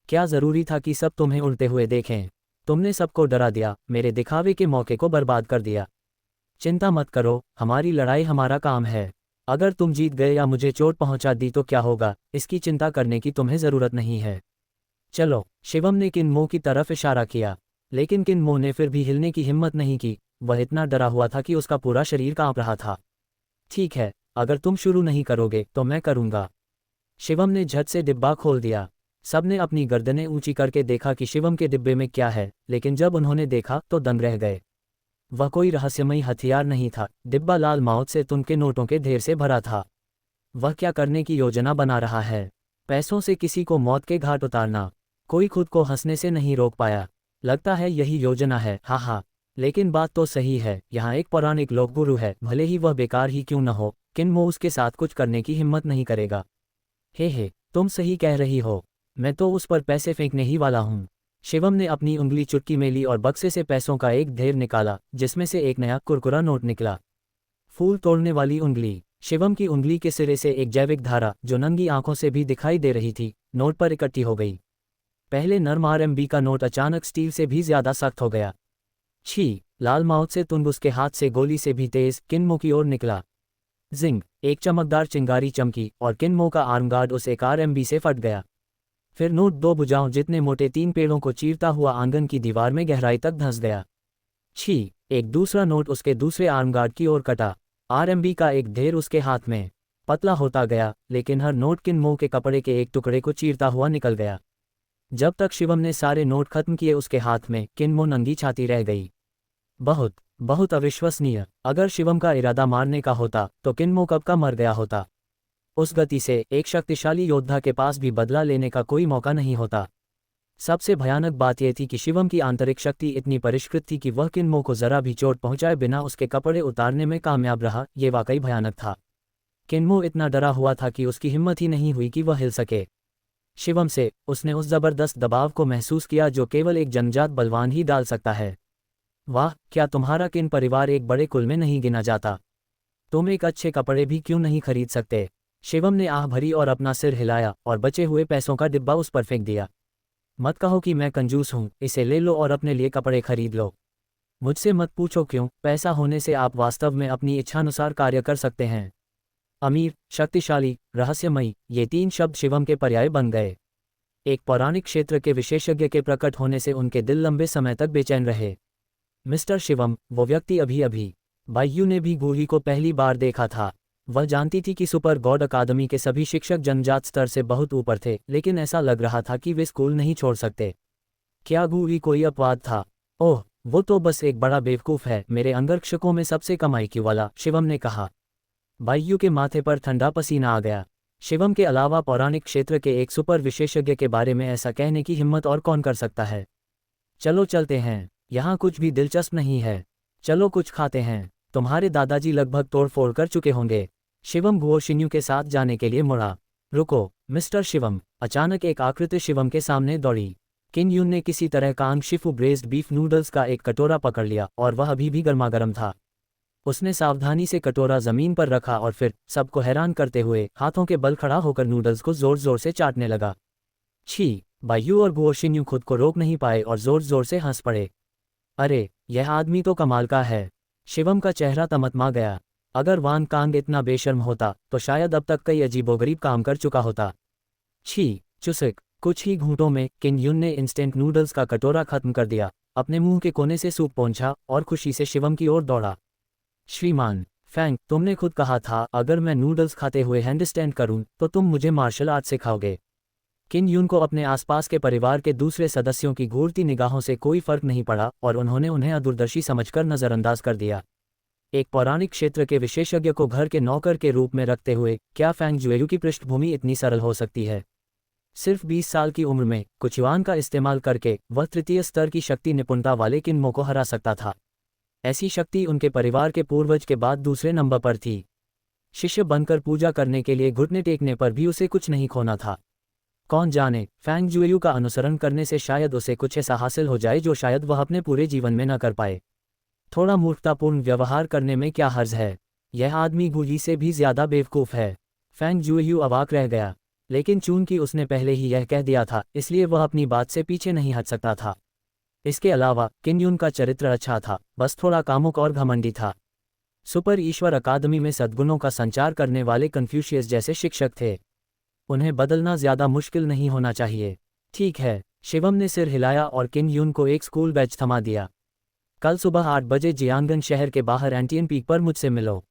क्या ज़रूरी था कि सब तुम्हें उड़ते हुए देखें? तुमने सबको डरा दिया, मेरे दिखावे के मौके को बर्बाद कर दिया। चिंता मत करो, हमारी लड़ाई हमारा काम है। अगर तुम जीत गए या मुझे चोट पहुंचा दी तो क्या होगा, इसकी चिंता करने की तुम्हें ज़रूरत नहीं है। चलो, शिवम ने किन्मो की तरफ इशारा किया, लेकिन किन्मो ने फिर भी हिलने की हिम्मत नहीं की। वह इतना डरा हुआ था कि उसका पूरा शरीर कांप रहा था। ठीक है, अगर तुम शुरू नहीं करोगे तो मैं करूंगा। शिवम ने झट से डिब्बा खोल दिया। सबने अपनी गर्दनें ऊंची करके देखा कि शिवम के डिब्बे में क्या है, लेकिन जब उन्होंने देखा तो दंग रह गए। वह कोई रहस्यमयी हथियार नहीं था। डिब्बा लाल मौत से तुन के नोटों के ढेर से भरा था। वह क्या करने की योजना बना रहा है? पैसों से किसी को मौत के घाट उतारना। कोई खुद को हंसने से नहीं रोक पाया। लगता है यही योजना है। हाँ हाँ, लेकिन बात तो सही है, यहाँ एक पौराणिक लोक गुरु है, भले ही वह बेकार ही क्यों न हो। किन्मो उसके साथ कुछ करने की हिम्मत नहीं करेगा। हे, तुम सही कह रही हो, मैं तो उस पर पैसे फेंकने ही वाला हूँ। शिवम ने अपनी उंगली चुटकी में ली और बक्से से पैसों का एक ढेर निकाला, जिसमें से एक नया कुरकुरा नोट निकला। फूल तोड़ने वाली उंगली। शिवम की उंगली के सिरे से एक जैविक धारा, जो नंगी आंखों से भी दिखाई दे रही थी, नोट पर इकट्ठी हो गई। पहले नर्म RMB का नोट अचानक स्टील से भी ज्यादा सख्त हो गया। छी! लाल माउथ से तुंब उसके हाथ से गोली से भी तेज किन्मो की ओर निकला। जिंग! एक चमकदार चिंगारी चमकी और किन्मो का आर्मगार्ड उस एक RMB से फट गया। फिर नोट 2 भुजाओं जितने मोटे 3 पेड़ों को चीरता हुआ आंगन की दीवार में गहराई तक धंस गया। छी! एक दूसरा नोट उसके दूसरे आर्मगार्ड की ओर कटा। RMB का एक ढेर उसके हाथ में पतला होता गया, लेकिन हर नोट किन्मो के कपड़े के एक टुकड़े को चीरता हुआ निकल गया। जब तक शिवम ने सारे नोट खत्म किए, उसके हाथ में किन्मो नंगी छाती रह गई। बहुत बहुत अविश्वसनीय। अगर शिवम का इरादा मारने का होता तो किन्मो कब का मर गया होता। उस गति से एक शक्तिशाली योद्धा के पास भी बदला लेने का कोई मौका नहीं होता। सबसे भयानक बात यह थी कि शिवम की आंतरिक शक्ति इतनी परिष्कृत थी कि वह किन्मो को जरा भी चोट पहुंचाए बिना उसके कपड़े उतारने में कामयाब रहा। ये वाकई भयानक था। किन्मो इतना डरा हुआ था कि उसकी हिम्मत ही नहीं हुई कि वह हिल सके। शिवम से उसने उस जबरदस्त दबाव को महसूस किया जो केवल एक जन्मजात बलवान ही डाल सकता है। वाह, क्या तुम्हारा किन परिवार एक बड़े कुल में नहीं गिना जाता? तुम एक अच्छे कपड़े भी क्यों नहीं खरीद सकते? शिवम ने आह भरी और अपना सिर हिलाया और बचे हुए पैसों का डिब्बा उस पर फेंक दिया। मत कहो कि मैं कंजूस हूँ, इसे ले लो और अपने लिए कपड़े खरीद लो। मुझसे मत पूछो क्यों, पैसा होने से आप वास्तव में अपनी इच्छानुसार कार्य कर सकते हैं। अमीर, शक्तिशाली, रहस्यमयी, ये 3 शब्द शिवम के पर्याय बन गए। एक पौराणिक क्षेत्र के विशेषज्ञ के प्रकट होने से उनके दिल लंबे समय तक बेचैन रहे। मिस्टर शिवम, वो व्यक्ति अभी बाईयू ने भी गूही को पहली बार देखा था। वह जानती थी कि सुपर गॉड अकादमी के सभी शिक्षक जन्मजात स्तर से बहुत ऊपर थे, लेकिन ऐसा लग रहा था कि वे स्कूल नहीं छोड़ सकते। क्या गूही कोई अपवाद था? ओह, वो तो बस एक बड़ा बेवकूफ़ है, मेरे अंगरक्षकों में सबसे कम IQ वाला, शिवम ने कहा। बाईयू के माथे पर ठंडा पसीना आ गया। शिवम के अलावा पौराणिक क्षेत्र के एक सुपर विशेषज्ञ के बारे में ऐसा कहने की हिम्मत और कौन कर सकता है? चलो चलते हैं, यहाँ कुछ भी दिलचस्प नहीं है। चलो कुछ खाते हैं, तुम्हारे दादाजी लगभग तोड़फोड़ कर चुके होंगे। शिवम गुओ शिन्यू के साथ जाने के लिए मुड़ा। रुको मिस्टर शिवम, अचानक एक आकृति शिवम के सामने दौड़ी। किन यून ने किसी तरह Kang Shifu braised beef noodles का एक कटोरा पकड़ लिया और वह अभी भी गर्मागर्म था। उसने सावधानी से कटोरा जमीन पर रखा और फिर सबको हैरान करते हुए हाथों के बल खड़ा होकर नूडल्स को जोर जोर से चाटने लगा। छी! बायू और गुओ शिन्यू खुद को रोक नहीं पाए और जोर जोर से हंस पड़े। अरे यह आदमी तो कमाल का है। शिवम का चेहरा तमतमा गया। अगर वान कांग इतना बेशर्म होता तो शायद अब तक कई अजीबोगरीब काम कर चुका होता। छी! चुसक! कुछ ही घूंटों में किन यून ने इंस्टेंट नूडल्स का कटोरा खत्म कर दिया, अपने मुंह के कोने से सूप पोंछा और खुशी से शिवम की ओर दौड़ा। श्रीमान फैंग, तुमने खुद कहा था अगर मैं नूडल्स खाते हुए हैंडस्टैंड करूं तो तुम मुझे मार्शल आर्ट सिखाओगे। किन यून को अपने आसपास के परिवार के दूसरे सदस्यों की घूरती निगाहों से कोई फर्क नहीं पड़ा और उन्होंने उन्हें अदूरदर्शी समझकर नज़रअंदाज कर दिया। एक पौराणिक क्षेत्र के विशेषज्ञ को घर के नौकर के रूप में रखते हुए क्या फैंग जुएयू की पृष्ठभूमि इतनी सरल हो सकती है? सिर्फ 20 साल की उम्र में कुछ युआन का इस्तेमाल करके वह तृतीय स्तर की शक्ति निपुणता वाले किन्मो को हरा सकता था। ऐसी शक्ति उनके परिवार के पूर्वज के बाद दूसरे नंबर पर थी। शिष्य बनकर पूजा करने के लिए घुटने टेकने पर भी उसे कुछ नहीं खोना था। कौन जाने, फैंग जुएयू का अनुसरण करने से शायद उसे कुछ ऐसा हासिल हो जाए जो शायद वह अपने पूरे जीवन में न कर पाए। थोड़ा मूर्खतापूर्ण व्यवहार करने में क्या हर्ज है? यह आदमी गुई से भी ज्यादा बेवकूफ़ है। फैंग जुएयू अवाक रह गया, लेकिन चूंकि उसने पहले ही यह कह दिया था इसलिए वह अपनी बात से पीछे नहीं हट सकता था। इसके अलावा किन यून का चरित्र अच्छा था, बस थोड़ा कामुक और घमंडी था। सुपर ईश्वर अकादमी में सद्गुणों का संचार करने वाले कन्फ्यूशियस जैसे शिक्षक थे। उन्हें बदलना ज्यादा मुश्किल नहीं होना चाहिए। ठीक है, शिवम ने सिर हिलाया और किन यून को एक स्कूल बैच थमा दिया। कल सुबह 8 बजे जियांगन शहर के बाहर एंटियन पीक पर मुझसे मिलो।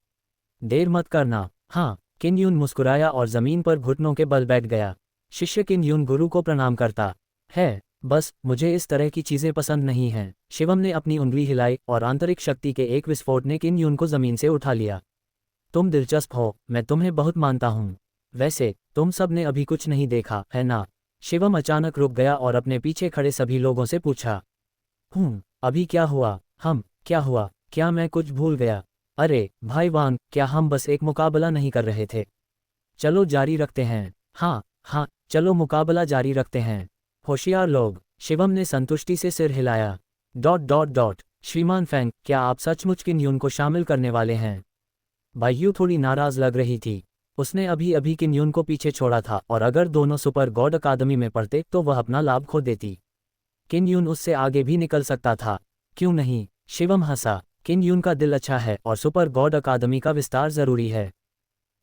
देर मत करना। हाँ, किन यून मुस्कुराया और जमीन पर घुटनों के बल बैठ गया। शिष्य किन यून गुरु को प्रणाम करता है। बस मुझे इस तरह की चीजें पसंद नहीं हैं। शिवम ने अपनी उंगली हिलाई और आंतरिक शक्ति के एक विस्फोट ने किन यून को जमीन से उठा लिया। तुम दिलचस्प हो, मैं तुम्हें बहुत मानता हूँ। वैसे तुम सब ने अभी कुछ नहीं देखा है ना? शिवम अचानक रुक गया और अपने पीछे खड़े सभी लोगों से पूछा। अभी क्या हुआ? क्या हुआ? क्या मैं कुछ भूल गया? अरे भाई वांग, क्या हम बस एक मुकाबला नहीं कर रहे थे? चलो जारी रखते हैं। हाँ, चलो मुकाबला जारी रखते हैं। होशियार लोग। शिवम ने संतुष्टि से सिर हिलाया। ... श्रीमान फैंग, क्या आप सचमुच किन यून को शामिल करने वाले हैं? बायू थोड़ी नाराज लग रही थी। उसने अभी अभी किन यून को पीछे छोड़ा था और अगर दोनों सुपर गॉड अकादमी में पढ़ते तो वह अपना लाभ खो देती। किन यून उससे आगे भी निकल सकता था। क्यों नहीं? शिवम हंसा। किन यून का दिल अच्छा है और सुपर गॉड अकादमी का विस्तार जरूरी है।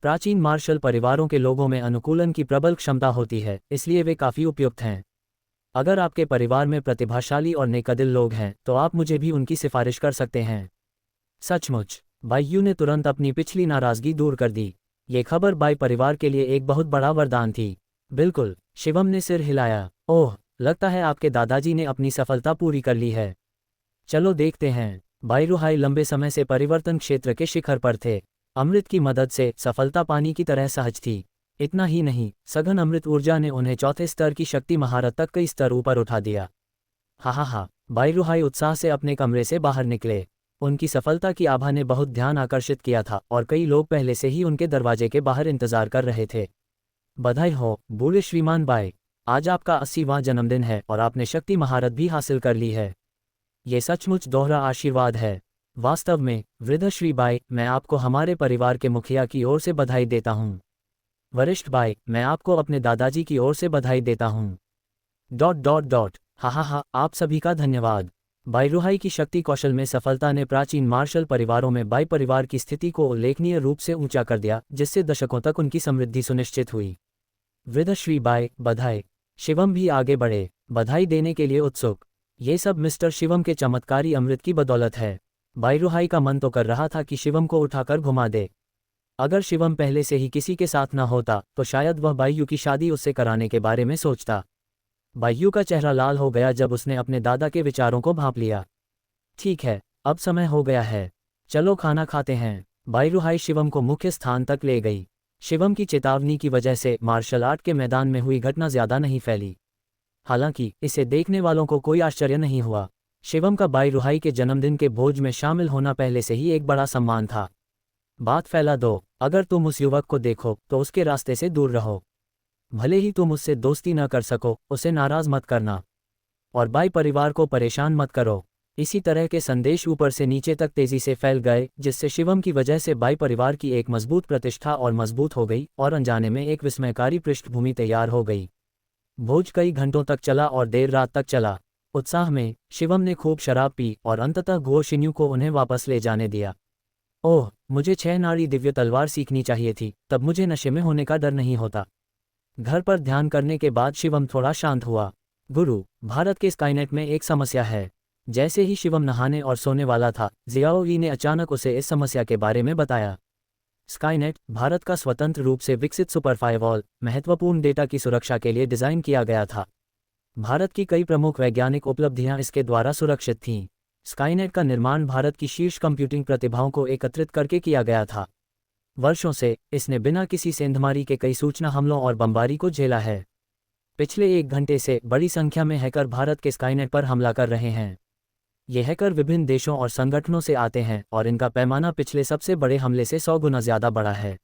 प्राचीन मार्शल परिवारों के लोगों में अनुकूलन की प्रबल क्षमता होती है, इसलिए वे काफ़ी उपयुक्त हैं। अगर आपके परिवार में प्रतिभाशाली और नेकदिल लोग हैं तो आप मुझे भी उनकी सिफारिश कर सकते हैं। सचमुच? बायू ने तुरंत अपनी पिछली नाराजगी दूर कर दी। ये खबर बाई परिवार के लिए एक बहुत बड़ा वरदान थी। बिल्कुल, शिवम ने सिर हिलाया। ओह, लगता है आपके दादाजी ने अपनी सफलता पूरी कर ली है। चलो देखते हैं। बाईरुहाई लंबे समय से परिवर्तन क्षेत्र के शिखर पर थे। अमृत की मदद से सफलता पानी की तरह सहज थी। इतना ही नहीं, सघन अमृत ऊर्जा ने उन्हें चौथे स्तर की शक्ति महारत तक कई स्तर ऊपर उठा दिया। हा, बाईरुहाई उत्साह से अपने कमरे से बाहर निकले। उनकी सफलता की आभा ने बहुत ध्यान आकर्षित किया था और कई लोग पहले से ही उनके दरवाजे के बाहर इंतजार कर रहे थे। बधाई हो बूढ़े श्रीमान बाई, आज आपका 80वां जन्मदिन है और आपने शक्ति महारत भी हासिल कर ली है। ये सचमुच दोहरा आशीर्वाद है। वास्तव में वृद्ध श्री बाई, मैं आपको हमारे परिवार के मुखिया की ओर से बधाई देता हूँ। वरिष्ठ बाई, मैं आपको अपने दादाजी की ओर से बधाई देता हूँ। ... हा, आप सभी का धन्यवाद। बाईरुहाई की शक्ति कौशल में सफलता ने प्राचीन मार्शल परिवारों में बाई परिवार की स्थिति को उल्लेखनीय रूप से ऊंचा कर दिया, जिससे दशकों तक उनकी समृद्धि सुनिश्चित हुई। वृद्ध श्री बाई, बधाई। शिवम भी आगे बढ़े, बधाई देने के लिए उत्सुक। ये सब मिस्टर शिवम के चमत्कारी अमृत की बदौलत है। बाईरुहाई का मन तो कर रहा था कि शिवम को उठाकर घुमा दे। अगर शिवम पहले से ही किसी के साथ न होता तो शायद वह बायू की शादी उससे कराने के बारे में सोचता। बायू का चेहरा लाल हो गया जब उसने अपने दादा के विचारों को भांप लिया। ठीक है, अब समय हो गया है, चलो खाना खाते हैं। बाईरुहाई शिवम को मुख्य स्थान तक ले गई। शिवम की चेतावनी की वजह से मार्शल आर्ट के मैदान में हुई घटना ज्यादा नहीं फैली। हालांकि इसे देखने वालों को कोई आश्चर्य नहीं हुआ। शिवम का बाई रुहाई के जन्मदिन के भोज में शामिल होना पहले से ही एक बड़ा सम्मान था। बात फैला दो, अगर तुम उस युवक को देखो तो उसके रास्ते से दूर रहो। भले ही तुम उससे दोस्ती न कर सको, उसे नाराज मत करना और बाई परिवार को परेशान मत करो। इसी तरह के संदेश ऊपर से नीचे तक तेजी से फैल गए, जिससे शिवम की वजह से बाई परिवार की एक मजबूत प्रतिष्ठा और मजबूत हो गई और अनजाने में एक विस्मयकारी पृष्ठभूमि तैयार हो गई। भोज कई घंटों तक चला और देर रात तक चला। उत्साह में शिवम ने खूब शराब पी और अंततः गुओ शिन्यू को उन्हें वापस ले जाने दिया। ओह, मुझे 6 नाड़ी दिव्य तलवार सीखनी चाहिए थी, तब मुझे नशे में होने का डर नहीं होता। घर पर ध्यान करने के बाद शिवम थोड़ा शांत हुआ। गुरु, भारत के स्काईनेट में एक समस्या है। जैसे ही शिवम नहाने और सोने वाला था, जियाओ यी ने अचानक उसे इस समस्या के बारे में बताया। स्काईनेट भारत का स्वतंत्र रूप से विकसित सुपर फायरवॉल महत्वपूर्ण डेटा की सुरक्षा के लिए डिज़ाइन किया गया था। भारत की कई प्रमुख वैज्ञानिक उपलब्धियां इसके द्वारा सुरक्षित थीं। स्काईनेट का निर्माण भारत की शीर्ष कंप्यूटिंग प्रतिभाओं को एकत्रित करके किया गया था। वर्षों से इसने बिना किसी सेंधमारी के कई सूचना हमलों और बमबारी को झेला है। पिछले 1 घंटे से बड़ी संख्या में हैकर भारत के स्काईनेट पर हमला कर रहे हैं। ये हैकर विभिन्न देशों और संगठनों से आते हैं और इनका पैमाना पिछले सबसे बड़े हमले से 100 गुना ज़्यादा बड़ा है।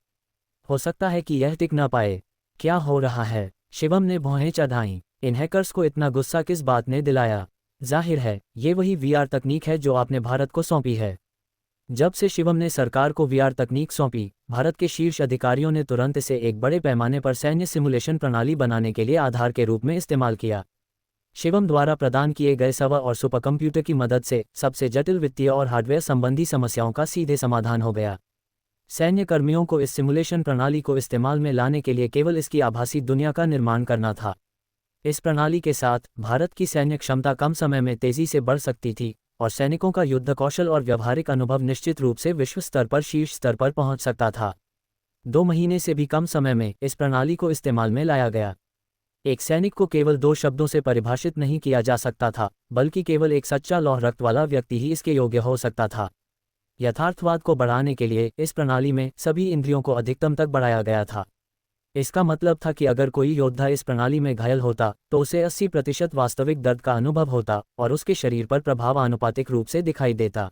हो सकता है कि यह टिक न पाए। क्या हो रहा है? शिवम ने भौहें चढ़ाईं। इन हैकर्स को इतना गुस्सा किस बात ने दिलाया? जाहिर है, ये वही वीआर तकनीक है जो आपने भारत को सौंपी है। जब से शिवम ने सरकार को वीआर तकनीक सौंपी, भारत के शीर्ष अधिकारियों ने तुरंत इसे एक बड़े पैमाने पर सैन्य सिमुलेशन प्रणाली बनाने के लिए आधार के रूप में इस्तेमाल किया। शिवम द्वारा प्रदान किए गए सर्वर और सुपर कंप्यूटर की मदद से सबसे जटिल वित्तीय और हार्डवेयर संबंधी समस्याओं का सीधे समाधान हो गया। सैन्य कर्मियों को इस सिमुलेशन प्रणाली को इस्तेमाल में लाने के लिए केवल इसकी आभासी दुनिया का निर्माण करना था। इस प्रणाली के साथ भारत की सैन्य क्षमता कम समय में तेजी से बढ़ सकती थी और सैनिकों का युद्ध कौशल और व्यावहारिक अनुभव निश्चित रूप से विश्व स्तर पर शीर्ष स्तर पर पहुंच सकता था। 2 महीने से भी कम समय में इस प्रणाली को इस्तेमाल में लाया गया। एक सैनिक को केवल 2 शब्दों से परिभाषित नहीं किया जा सकता था, बल्कि केवल एक सच्चा लौह रक्त वाला व्यक्ति ही इसके योग्य हो सकता था। यथार्थवाद को बढ़ाने के लिए इस प्रणाली में सभी इंद्रियों को अधिकतम तक बढ़ाया गया था। इसका मतलब था कि अगर कोई योद्धा इस प्रणाली में घायल होता तो उसे 80% वास्तविक दर्द का अनुभव होता और उसके शरीर पर प्रभाव आनुपातिक रूप से दिखाई देता।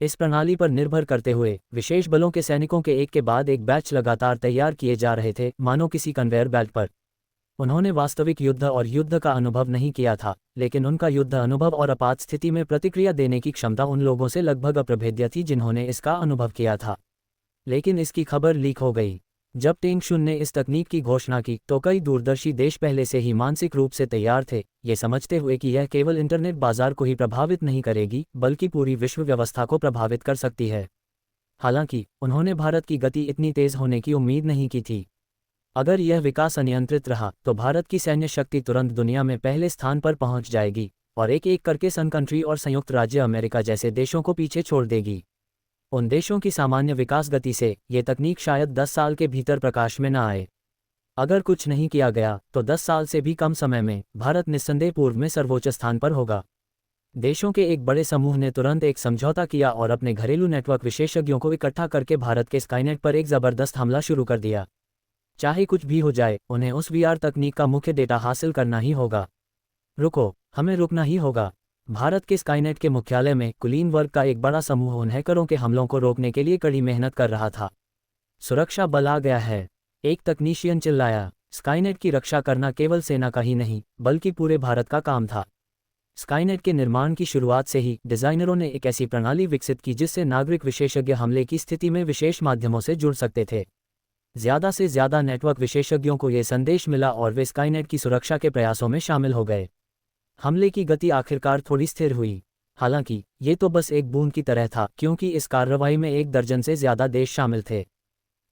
इस प्रणाली पर निर्भर करते हुए विशेष बलों के सैनिकों के एक के बाद एक बैच लगातार तैयार किए जा रहे थे, मानो किसी कन्वेयर बेल्ट पर। उन्होंने वास्तविक युद्ध और युद्ध का अनुभव नहीं किया था, लेकिन उनका युद्ध अनुभव और आपात स्थिति में प्रतिक्रिया देने की क्षमता उन लोगों से लगभग अप्रभेद्य थी जिन्होंने इसका अनुभव किया था। लेकिन इसकी खबर लीक हो गई। जब टेंग शुन ने इस तकनीक की घोषणा की तो कई दूरदर्शी देश पहले से ही मानसिक रूप से तैयार थे, ये समझते हुए कि यह केवल इंटरनेट बाजार को ही प्रभावित नहीं करेगी बल्कि पूरी विश्व व्यवस्था को प्रभावित कर सकती है। हालांकि उन्होंने भारत की गति इतनी तेज होने की उम्मीद नहीं की थी। अगर यह विकास अनियंत्रित रहा तो भारत की सैन्य शक्ति तुरंत दुनिया में पहले स्थान पर पहुंच जाएगी और एक एक करके सन कंट्री और संयुक्त राज्य अमेरिका जैसे देशों को पीछे छोड़ देगी। उन देशों की सामान्य विकास गति से ये तकनीक शायद 10 साल के भीतर प्रकाश में न आए। अगर कुछ नहीं किया गया तो 10 साल से भी कम समय में भारत निस्संदेह पूर्व में सर्वोच्च स्थान पर होगा। देशों के एक बड़े समूह ने तुरंत एक समझौता किया और अपने घरेलू नेटवर्क विशेषज्ञों को इकट्ठा करके भारत के स्काईनेट पर एक जबरदस्त हमला शुरू कर दिया। चाहे कुछ भी हो जाए, उन्हें उस वीआर तकनीक का मुख्य डेटा हासिल करना ही होगा। रुको, हमें रुकना ही होगा। भारत के स्काईनेट के मुख्यालय में कुलीन वर्ग का एक बड़ा समूह उन हैकरों के हमलों को रोकने के लिए कड़ी मेहनत कर रहा था। सुरक्षा बल आ गया है, एक तकनीशियन चिल्लाया। स्काईनेट की रक्षा करना केवल सेना का ही नहीं बल्कि पूरे भारत का काम था। स्काईनेट के निर्माण की शुरुआत से ही डिजाइनरों ने एक ऐसी प्रणाली विकसित की जिससे नागरिक विशेषज्ञ हमले की स्थिति में विशेष माध्यमों से जुड़ सकते थे। ज़्यादा से ज़्यादा नेटवर्क विशेषज्ञों को यह संदेश मिला और वे स्काईनेट की सुरक्षा के प्रयासों में शामिल हो गए। हमले की गति आखिरकार थोड़ी स्थिर हुई। हालांकि ये तो बस एक बूंद की तरह था, क्योंकि इस कार्रवाई में 1 दर्जन से ज़्यादा देश शामिल थे।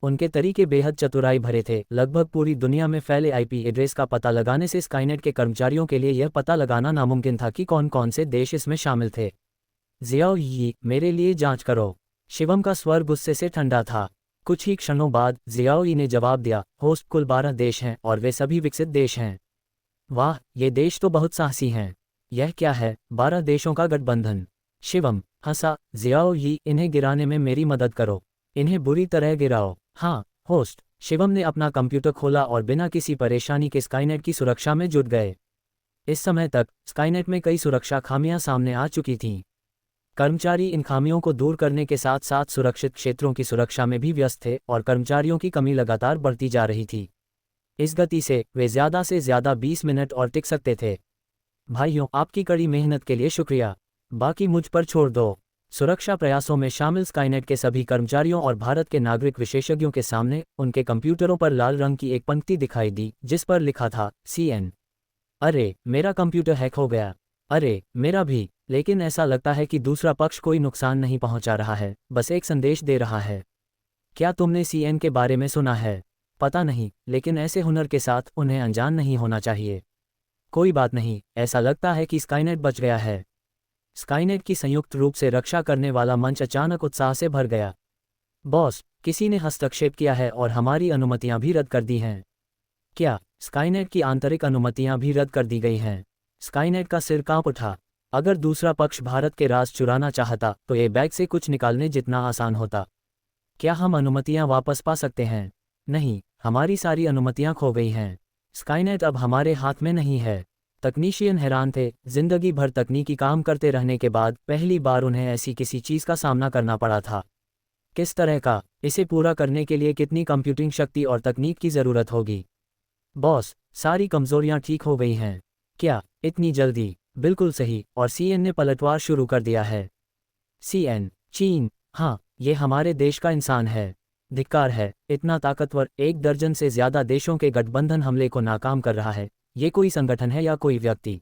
उनके तरीके बेहद चतुराई भरे थे। लगभग पूरी दुनिया में फैले आईपी एड्रेस का पता लगाने से स्काईनेट के कर्मचारियों के लिए यह पता लगाना नामुमकिन था कि कौन कौन से देश इसमें शामिल थे। जियाओ यी, मेरे लिए जांच करो। शिवम का स्वर गुस्से से ठंडा था। कुछ ही क्षणों बाद जियाओ यी ने जवाब दिया, होस्ट कुल 12 देश हैं और वे सभी विकसित देश हैं। वाह, ये देश तो बहुत साहसी हैं। यह क्या है? 12 देशों का गठबंधन। शिवम हंसा। जियाओ यी, इन्हें गिराने में मेरी मदद करो। इन्हें बुरी तरह गिराओ। हाँ होस्ट। शिवम ने अपना कंप्यूटर खोला और बिना किसी परेशानी के स्काईनेट की सुरक्षा में जुट गए। इस समय तक स्काईनेट में कई सुरक्षा खामियां सामने आ चुकी थीं। कर्मचारी इन खामियों को दूर करने के साथ साथ सुरक्षित क्षेत्रों की सुरक्षा में भी व्यस्त थे और कर्मचारियों की कमी लगातार बढ़ती जा रही थी। इस गति से वे ज़्यादा से ज़्यादा 20 मिनट और टिक सकते थे। भाइयों, आपकी कड़ी मेहनत के लिए शुक्रिया। बाकी मुझ पर छोड़ दो। सुरक्षा प्रयासों में शामिल स्काईनेट के सभी कर्मचारियों और भारत के नागरिक विशेषज्ञों के सामने उनके कंप्यूटरों पर लाल रंग की एक पंक्ति दिखाई दी जिस पर लिखा था CN। अरे, मेरा कंप्यूटर हैक हो गया। अरे, मेरा भी। लेकिन ऐसा लगता है कि दूसरा पक्ष कोई नुकसान नहीं पहुंचा रहा है, बस एक संदेश दे रहा है। क्या तुमने CN के बारे में सुना है? पता नहीं, लेकिन ऐसे हुनर के साथ उन्हें अनजान नहीं होना चाहिए। कोई बात नहीं, ऐसा लगता है कि स्काईनेट बच गया है। स्काईनेट की संयुक्त रूप से रक्षा करने वाला मंच अचानक उत्साह से भर गया। बॉस, किसी ने हस्तक्षेप किया है और हमारी अनुमतियां भी रद्द कर दी हैं। क्या स्काईनेट की आंतरिक अनुमतियां भी रद्द कर दी गई हैं? स्काईनेट का सिर कांप उठा। अगर दूसरा पक्ष भारत के राज चुराना चाहता तो ये बैग से कुछ निकालने जितना आसान होता। क्या हम अनुमतियां वापस पा सकते हैं? नहीं, हमारी सारी अनुमतियां खो गई हैं। स्काईनेट अब हमारे हाथ में नहीं है। तकनीशियन हैरान थे। जिंदगी भर तकनीकी काम करते रहने के बाद पहली बार उन्हें ऐसी किसी चीज़ का सामना करना पड़ा था। किस तरह का? इसे पूरा करने के लिए कितनी कंप्यूटिंग शक्ति और तकनीक की ज़रूरत होगी? बॉस, सारी कमज़ोरियां ठीक हो गई हैं। क्या इतनी जल्दी? बिल्कुल सही, और CN ने पलटवार शुरू कर दिया है। CN, चीन। हाँ, ये हमारे देश का इंसान है। धिक्कार है, इतना ताकतवर, 1 दर्जन से ज़्यादा देशों के गठबंधन हमले को नाकाम कर रहा है। ये कोई संगठन है या कोई व्यक्ति?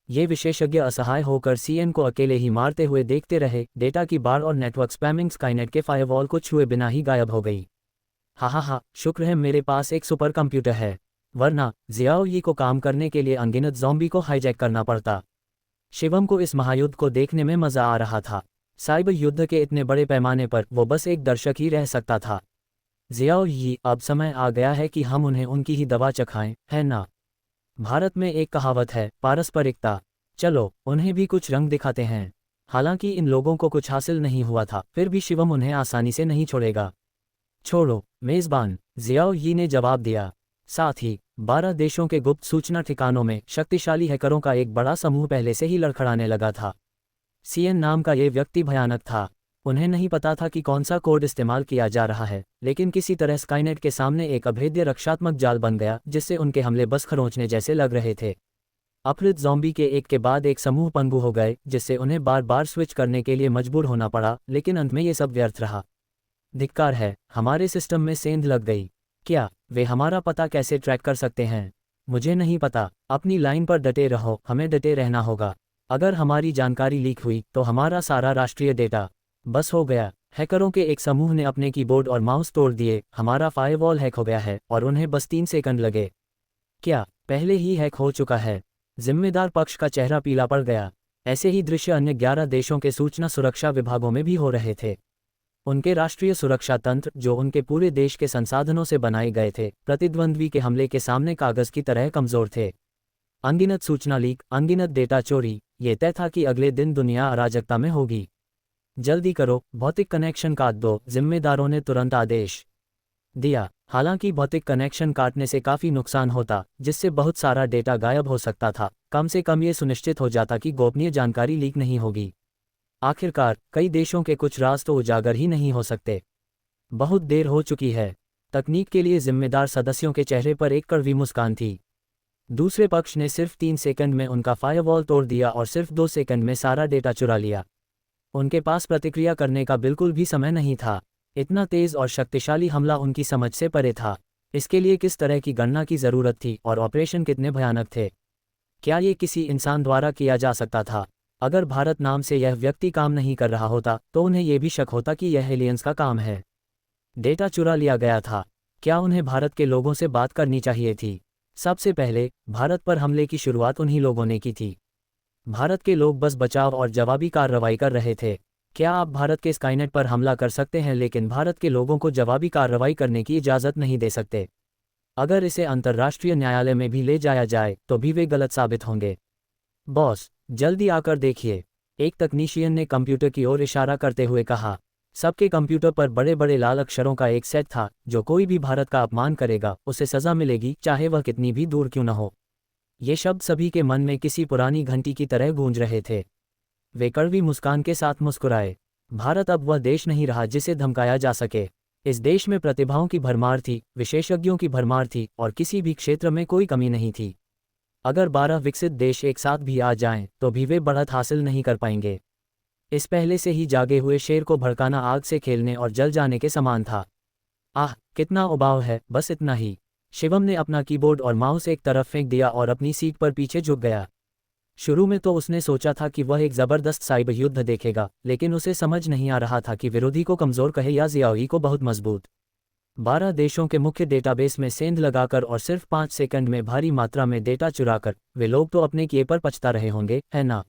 ये विशेषज्ञ असहाय होकर CN को अकेले ही मारते हुए देखते रहे। डेटा की बाढ़ और नेटवर्क स्पैमिंग स्काईनेट के फायरवॉल को छुए बिना ही गायब हो गई। हा, शुक्र है मेरे पास एक सुपर कंप्यूटर है, वरना जियाओ यी को काम करने के लिए अनगिनत ज़ॉम्बी को हाईजैक करना पड़ता। शिवम को इस महायुद्ध को देखने में मज़ा आ रहा था। साइबर युद्ध के इतने बड़े पैमाने पर वो बस एक दर्शक ही रह सकता था। जियाओ यी, अब समय आ गया है कि हम उन्हें उनकी ही दवा चखाएं, है ना? भारत में एक कहावत है, पारस्परिकता। चलो, उन्हें भी कुछ रंग दिखाते हैं। हालांकि इन लोगों को कुछ हासिल नहीं हुआ था, फिर भी शिवम उन्हें आसानी से नहीं छोड़ेगा। छोड़ो, मेज़बान, जियाओ यी ने जवाब दिया। साथ ही 12 देशों के गुप्त सूचना ठिकानों में शक्तिशाली हैकरों का एक बड़ा समूह पहले से ही लड़खड़ाने लगा था। CN नाम का ये व्यक्ति भयानक था। उन्हें नहीं पता था कि कौन सा कोड इस्तेमाल किया जा रहा है, लेकिन किसी तरह स्काईनेट के सामने एक अभेद्य रक्षात्मक जाल बन गया जिससे उनके हमले बस खरोंचने जैसे लग रहे थे। अपहृत ज़ॉम्बी के एक के बाद एक समूह पंगु हो गए, जिससे उन्हें बार बार स्विच करने के लिए मजबूर होना पड़ा, लेकिन अंत में ये सब व्यर्थ रहा। धिक्कार है, हमारे सिस्टम में सेंध लग गई। क्या वे हमारा पता कैसे ट्रैक कर सकते हैं? मुझे नहीं पता। अपनी लाइन पर डटे रहो, हमें डटे रहना होगा। अगर हमारी जानकारी लीक हुई तो हमारा सारा राष्ट्रीय डेटा बस हो गया। हैकरों के एक समूह ने अपने कीबोर्ड और माउस तोड़ दिए, हमारा फायरवॉल हैक हो गया है और उन्हें बस 3 सेकंड लगे। क्या पहले ही हैक हो चुका है? जिम्मेदार पक्ष का चेहरा पीला पड़ गया। ऐसे ही दृश्य अन्य 11 देशों के सूचना सुरक्षा विभागों में भी हो रहे थे। उनके राष्ट्रीय सुरक्षा तंत्र, जो उनके पूरे देश के संसाधनों से बनाए गए थे, प्रतिद्वंद्वी के हमले के सामने कागज की तरह कमजोर थे। अनगिनत सूचना लीक, अनगिनत डेटा चोरी, ये तय था कि अगले दिन दुनिया अराजकता में होगी। जल्दी करो, भौतिक कनेक्शन काट दो, जिम्मेदारों ने तुरंत आदेश दिया। हालांकि भौतिक कनेक्शन काटने से काफ़ी नुकसान होता, जिससे बहुत सारा डेटा गायब हो सकता था। कम से कम ये सुनिश्चित हो जाता कि गोपनीय जानकारी लीक नहीं होगी। आखिरकार कई देशों के कुछ राज तो उजागर ही नहीं हो सकते। बहुत देर हो चुकी है। तकनीक के लिए जिम्मेदार सदस्यों के चेहरे पर एक कड़वी मुस्कान थी। दूसरे पक्ष ने सिर्फ 3 सेकंड में उनका फायरवॉल तोड़ दिया और सिर्फ 2 सेकंड में सारा डेटा चुरा लिया। उनके पास प्रतिक्रिया करने का बिल्कुल भी समय नहीं था। इतना तेज और शक्तिशाली हमला उनकी समझ से परे था। इसके लिए किस तरह की गणना की ज़रूरत थी और ऑपरेशन कितने भयानक थे? क्या ये किसी इंसान द्वारा किया जा सकता था? अगर भारत नाम से यह व्यक्ति काम नहीं कर रहा होता तो उन्हें यह भी शक होता कि यह एलियंस का काम है। डेटा चुरा लिया गया था। क्या उन्हें भारत के लोगों से बात करनी चाहिए थी? सबसे पहले भारत पर हमले की शुरुआत उन्हीं लोगों ने की थी। भारत के लोग बस बचाव और जवाबी कार्रवाई कर रहे थे। क्या आप भारत के स्काईनेट पर हमला कर सकते हैं लेकिन भारत के लोगों को जवाबी कार्रवाई करने की इजाज़त नहीं दे सकते? अगर इसे अंतर्राष्ट्रीय न्यायालय में भी ले जाया जाए तो भी वे गलत साबित होंगे। बॉस, जल्दी आकर देखिए, एक तकनीशियन ने कंप्यूटर की ओर इशारा करते हुए कहा। सबके कंप्यूटर पर बड़े बड़े लाल अक्षरों का एक सेट था, जो कोई भी भारत का अपमान करेगा उसे सज़ा मिलेगी, चाहे वह कितनी भी दूर क्यों न हो। ये शब्द सभी के मन में किसी पुरानी घंटी की तरह गूंज रहे थे। वे कड़वी मुस्कान के साथ मुस्कुराए। भारत अब वह देश नहीं रहा जिसे धमकाया जा सके। इस देश में प्रतिभाओं की भरमार थी, विशेषज्ञों की भरमार थी और किसी भी क्षेत्र में कोई कमी नहीं थी। अगर 12 विकसित देश एक साथ भी आ जाएं, तो भी वे बढ़त हासिल नहीं कर पाएंगे। इस पहले से ही जागे हुए शेर को भड़काना आग से खेलने और जल जाने के समान था। आह, कितना उबाऊ है, बस इतना ही। शिवम ने अपना कीबोर्ड और माउस एक तरफ फेंक दिया और अपनी सीट पर पीछे झुक गया। शुरू में तो उसने सोचा था कि वह एक जबरदस्त साइबर युद्ध देखेगा, लेकिन उसे समझ नहीं आ रहा था कि विरोधी को कमजोर कहे या जियाओई को बहुत मजबूत। 12 देशों के मुख्य डेटाबेस में सेंध लगाकर और सिर्फ 5 सेकंड में भारी मात्रा में डेटा चुराकर वे लोग तो अपने किए पर पछता रहे होंगे, है ना?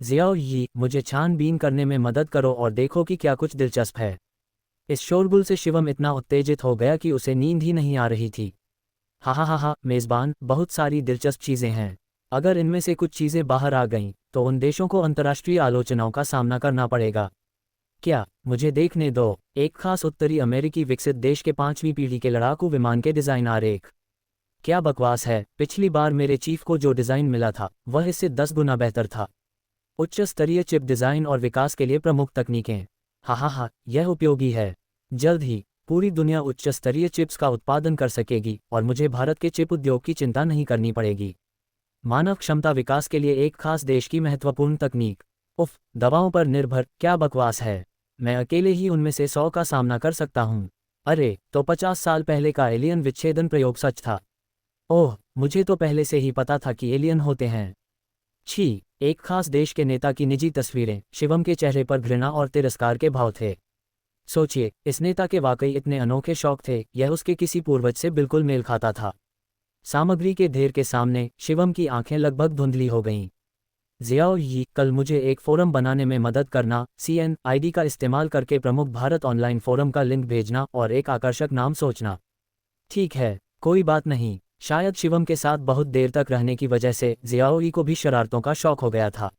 जियाओई, मुझे छानबीन करने में मदद करो और देखो कि क्या कुछ दिलचस्प है। इस शोरगुल से शिवम इतना उत्तेजित हो गया कि उसे नींद ही नहीं आ रही थी। हा, मेज़बान, बहुत सारी दिलचस्प चीज़ें हैं। अगर इनमें से कुछ चीज़ें बाहर आ गईं, तो उन देशों को अंतर्राष्ट्रीय आलोचनाओं का सामना करना पड़ेगा। क्या? मुझे देखने दो। एक खास उत्तरी अमेरिकी विकसित देश के 5वीं पीढ़ी के लड़ाकू विमान के डिज़ाइन आरेख। क्या बकवास है! पिछली बार मेरे चीफ को जो डिज़ाइन मिला था, वह इससे 10 गुना बेहतर था। उच्च स्तरीय चिप डिज़ाइन और विकास के लिए प्रमुख तकनीकें। हा, यह उपयोगी है। जल्द ही पूरी दुनिया उच्च स्तरीय चिप्स का उत्पादन कर सकेगी और मुझे भारत के चिप उद्योग की चिंता नहीं करनी पड़ेगी। मानव क्षमता विकास के लिए एक खास देश की महत्वपूर्ण तकनीक। उफ, दवाओं पर निर्भर, क्या बकवास है! मैं अकेले ही उनमें से 100 का सामना कर सकता हूँ। अरे, तो 50 साल पहले का एलियन विच्छेदन प्रयोग सच था। ओह, मुझे तो पहले से ही पता था कि एलियन होते हैं। छी! एक खास देश के नेता की निजी तस्वीरें। शिवम के चेहरे पर घृणा और तिरस्कार के भाव थे। सोचिए, इस नेता के वाकई इतने अनोखे शौक थे, यह उसके किसी पूर्वज से बिल्कुल मेल खाता था। सामग्री के ढेर के सामने शिवम की आंखें लगभग धुंधली हो गईं। जियाओई, कल मुझे एक फोरम बनाने में मदद करना, CN ID का इस्तेमाल करके प्रमुख भारत ऑनलाइन फोरम का लिंक भेजना और एक आकर्षक नाम सोचना। ठीक है, कोई बात नहीं। शायद शिवम के साथ बहुत देर तक रहने की वजह से जियाओई को भी शरारतों का शौक हो गया था।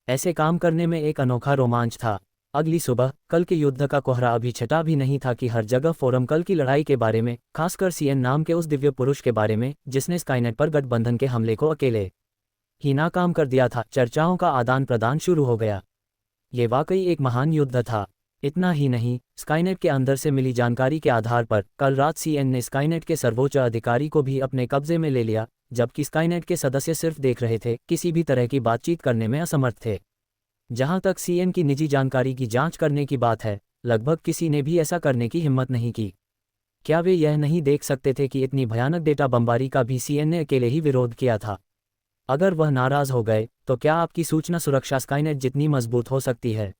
ऐसे काम करने में एक अनोखा रोमांच था। अगली सुबह, कल के युद्ध का कोहरा अभी छटा भी नहीं था कि हर जगह फोरम कल की लड़ाई के बारे में, खासकर CN नाम के उस दिव्य पुरुष के बारे में जिसने स्काईनेट पर गठबंधन के हमले को अकेले ही नाकाम कर दिया था। चर्चाओं का आदान प्रदान शुरू हो गया। ये वाकई एक महान युद्ध था। इतना ही नहीं, स्काईनेट के अंदर से मिली जानकारी के आधार पर कल रात CN ने स्काईनेट के सर्वोच्च अधिकारी को भी अपने कब्जे में ले लिया, जबकि स्काईनेट के सदस्य सिर्फ देख रहे थे, किसी भी तरह की बातचीत करने में असमर्थ थे। जहां तक CN की निजी जानकारी की जांच करने की बात है, लगभग किसी ने भी ऐसा करने की हिम्मत नहीं की। क्या वे यह नहीं देख सकते थे कि इतनी भयानक डेटा बमबारी का भी CN ने अकेले ही विरोध किया था? अगर वह नाराज हो गए, तो क्या आपकी सूचना सुरक्षा स्काईनेट जितनी मजबूत हो सकती है?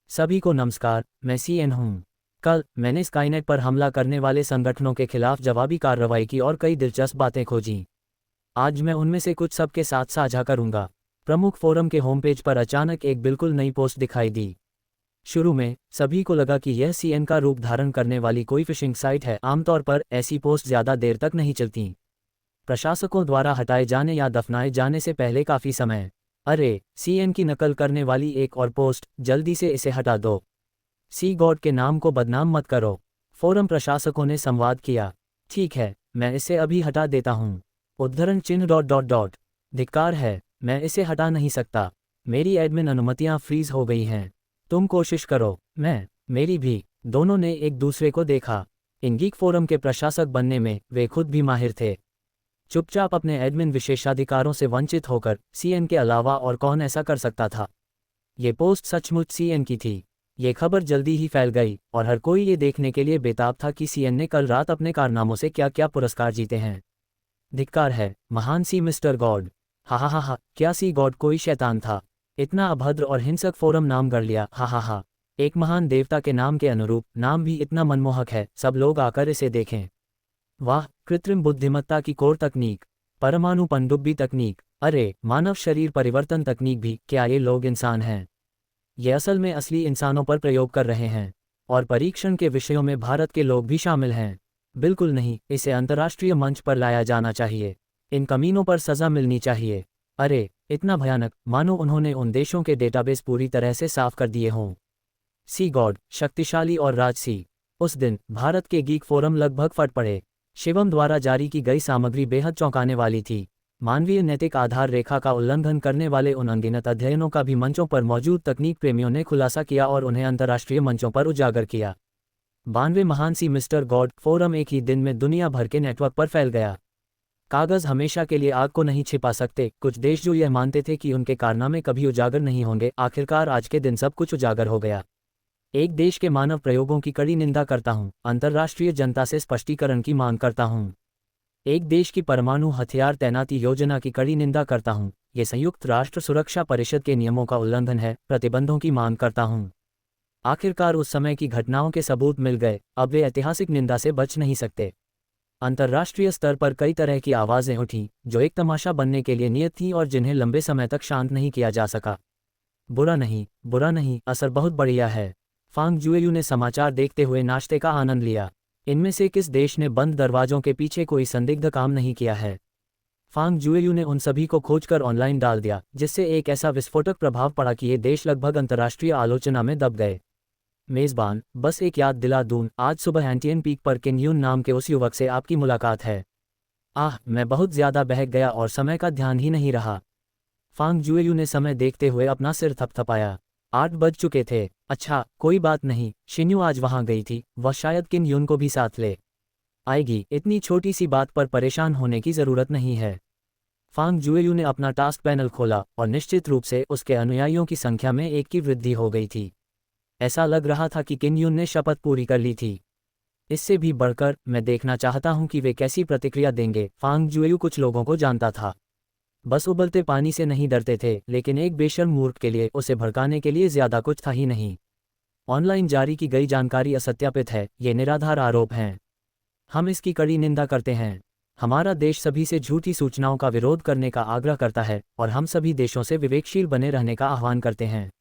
सभी को नमस्कार, मैं CN हूँ। कल मैंने स्काईनेट पर हमला करने वाले संगठनों के खिलाफ जवाबी कार्रवाई की और कई दिलचस्प बातें खोजीं। आज मैं उनमें से कुछ सबके साथ साझा करूंगा। प्रमुख फोरम के होम पेज पर अचानक एक बिल्कुल नई पोस्ट दिखाई दी। शुरू में सभी को लगा कि यह CN का रूप धारण करने वाली कोई फिशिंग साइट है। आमतौर पर ऐसी पोस्ट ज़्यादा देर तक नहीं चलती। प्रशासकों द्वारा हटाए जाने या दफनाए जाने से पहले काफ़ी समय। अरे, CN की नकल करने वाली एक और पोस्ट, जल्दी से इसे हटा दो। सी गॉड के नाम को बदनाम मत करो। फोरम प्रशासकों ने संवाद किया। ठीक है, मैं इसे अभी हटा देता हूँ। उद्धरण चिन्ह ... धिक्कार है, मैं इसे हटा नहीं सकता। मेरी एडमिन अनुमतियां फ्रीज हो गई हैं। तुम कोशिश करो। मेरी भी। दोनों ने एक दूसरे को देखा। इन गीक फोरम के प्रशासक बनने में वे खुद भी माहिर थे। चुपचाप अपने एडमिन विशेषाधिकारों से वंचित होकर CN के अलावा और कौन ऐसा कर सकता था? ये पोस्ट सचमुच CN की थी। ये खबर जल्दी ही फैल गई और हर कोई ये देखने के लिए बेताब था कि CN ने कल रात अपने कारनामों से क्या क्या पुरस्कार जीते हैं। धिक्कार है, महान सी मिस्टर गॉड। हा, क्या सी गॉड कोई शैतान था? इतना अभद्र और हिंसक फोरम नाम गढ़ लिया। हा, एक महान देवता के नाम के अनुरूप नाम भी इतना मनमोहक है। सब लोग आकर इसे देखें। वाह, कृत्रिम बुद्धिमत्ता की कोर तकनीक, परमाणु पनडुब्बी तकनीक, अरे मानव शरीर परिवर्तन तकनीक भी। क्या ये लोग इंसान हैं? ये असल में असली इंसानों पर प्रयोग कर रहे हैं और परीक्षण के विषयों में भारत के लोग भी शामिल हैं। बिल्कुल नहीं, इसे अंतर्राष्ट्रीय मंच पर लाया जाना चाहिए। इन कमीनों पर सजा मिलनी चाहिए। अरे, इतना भयानक, मानो उन्होंने उन देशों के डेटाबेस पूरी तरह से साफ कर दिए हों। सी गॉड, शक्तिशाली और राजसी। उस दिन भारत के गीक फोरम लगभग फट पड़े। शिवम द्वारा जारी की गई सामग्री बेहद चौंकाने वाली थी। मानवीय नैतिक आधार रेखा का उल्लंघन करने वाले उन अनगिनत अध्ययनों का भी मंचों पर मौजूद तकनीक प्रेमियों ने खुलासा किया और उन्हें अंतर्राष्ट्रीय मंचों पर उजागर किया। 92 महान सी मिस्टर गॉड फोरम एक ही दिन में दुनिया भर के नेटवर्क पर फैल गया। कागज हमेशा के लिए आग को नहीं छिपा सकते। कुछ देश जो यह मानते थे कि उनके कारनामे कभी उजागर नहीं होंगे, आखिरकार आज के दिन सब कुछ उजागर हो गया। एक देश के मानव प्रयोगों की कड़ी निंदा करता हूं, अंतर्राष्ट्रीय जनता से स्पष्टीकरण की मांग करता हूं। एक देश की परमाणु हथियार तैनाती योजना की कड़ी निंदा करता हूं। ये संयुक्त राष्ट्र सुरक्षा परिषद के नियमों का उल्लंघन है। प्रतिबंधों की मांग करता हूं। आखिरकार उस समय की घटनाओं के सबूत मिल गए, अब वे ऐतिहासिक निंदा से बच नहीं सकते। अंतर्राष्ट्रीय स्तर पर कई तरह की आवाज़ें उठीं जो एक तमाशा बनने के लिए नियत थीं और जिन्हें लंबे समय तक शांत नहीं किया जा सका। बुरा नहीं, असर बहुत बढ़िया है। फांग जुएयू ने समाचार देखते हुए नाश्ते का आनंद लिया। इनमें से किस देश ने बंद दरवाजों के पीछे कोई संदिग्ध काम नहीं किया है? फांग जुएयू ने उन सभी को खोजकर ऑनलाइन डाल दिया, जिससे एक ऐसा विस्फोटक प्रभाव पड़ा कि ये देश लगभग अंतर्राष्ट्रीय आलोचना में दब गए। मेज़बान, बस एक याद दिला दूं, आज सुबह एंटियन पीक पर किन यून नाम के उस युवक से आपकी मुलाकात है। मैं बहुत ज़्यादा बहक गया और समय का ध्यान ही नहीं रहा। फांग जुएयू ने समय देखते हुए अपना सिर थपथपाया। 8 बज चुके थे। अच्छा, कोई बात नहीं, शिन्यू आज वहां गई थी, वह शायद किन यून को भी साथ ले आएगी। इतनी छोटी सी बात पर परेशान होने की ज़रूरत नहीं है। फांग जुएयू ने अपना टास्क पैनल खोला और निश्चित रूप से उसके अनुयायियों की संख्या में 1 की वृद्धि हो गई थी। ऐसा लग रहा था कि किन यून ने शपथ पूरी कर ली थी। इससे भी बढ़कर, मैं देखना चाहता हूं कि वे कैसी प्रतिक्रिया देंगे। फांग जुएयू कुछ लोगों को जानता था। बस उबलते पानी से नहीं डरते थे, लेकिन एक बेशर्म मूर्ख के लिए उसे भड़काने के लिए ज्यादा कुछ था ही नहीं। ऑनलाइन जारी की गई जानकारी असत्यापित है, ये निराधार आरोप हैं। हम इसकी कड़ी निंदा करते हैं। हमारा देश सभी से झूठी सूचनाओं का विरोध करने का आग्रह करता है और हम सभी देशों से विवेकशील बने रहने का आह्वान करते हैं।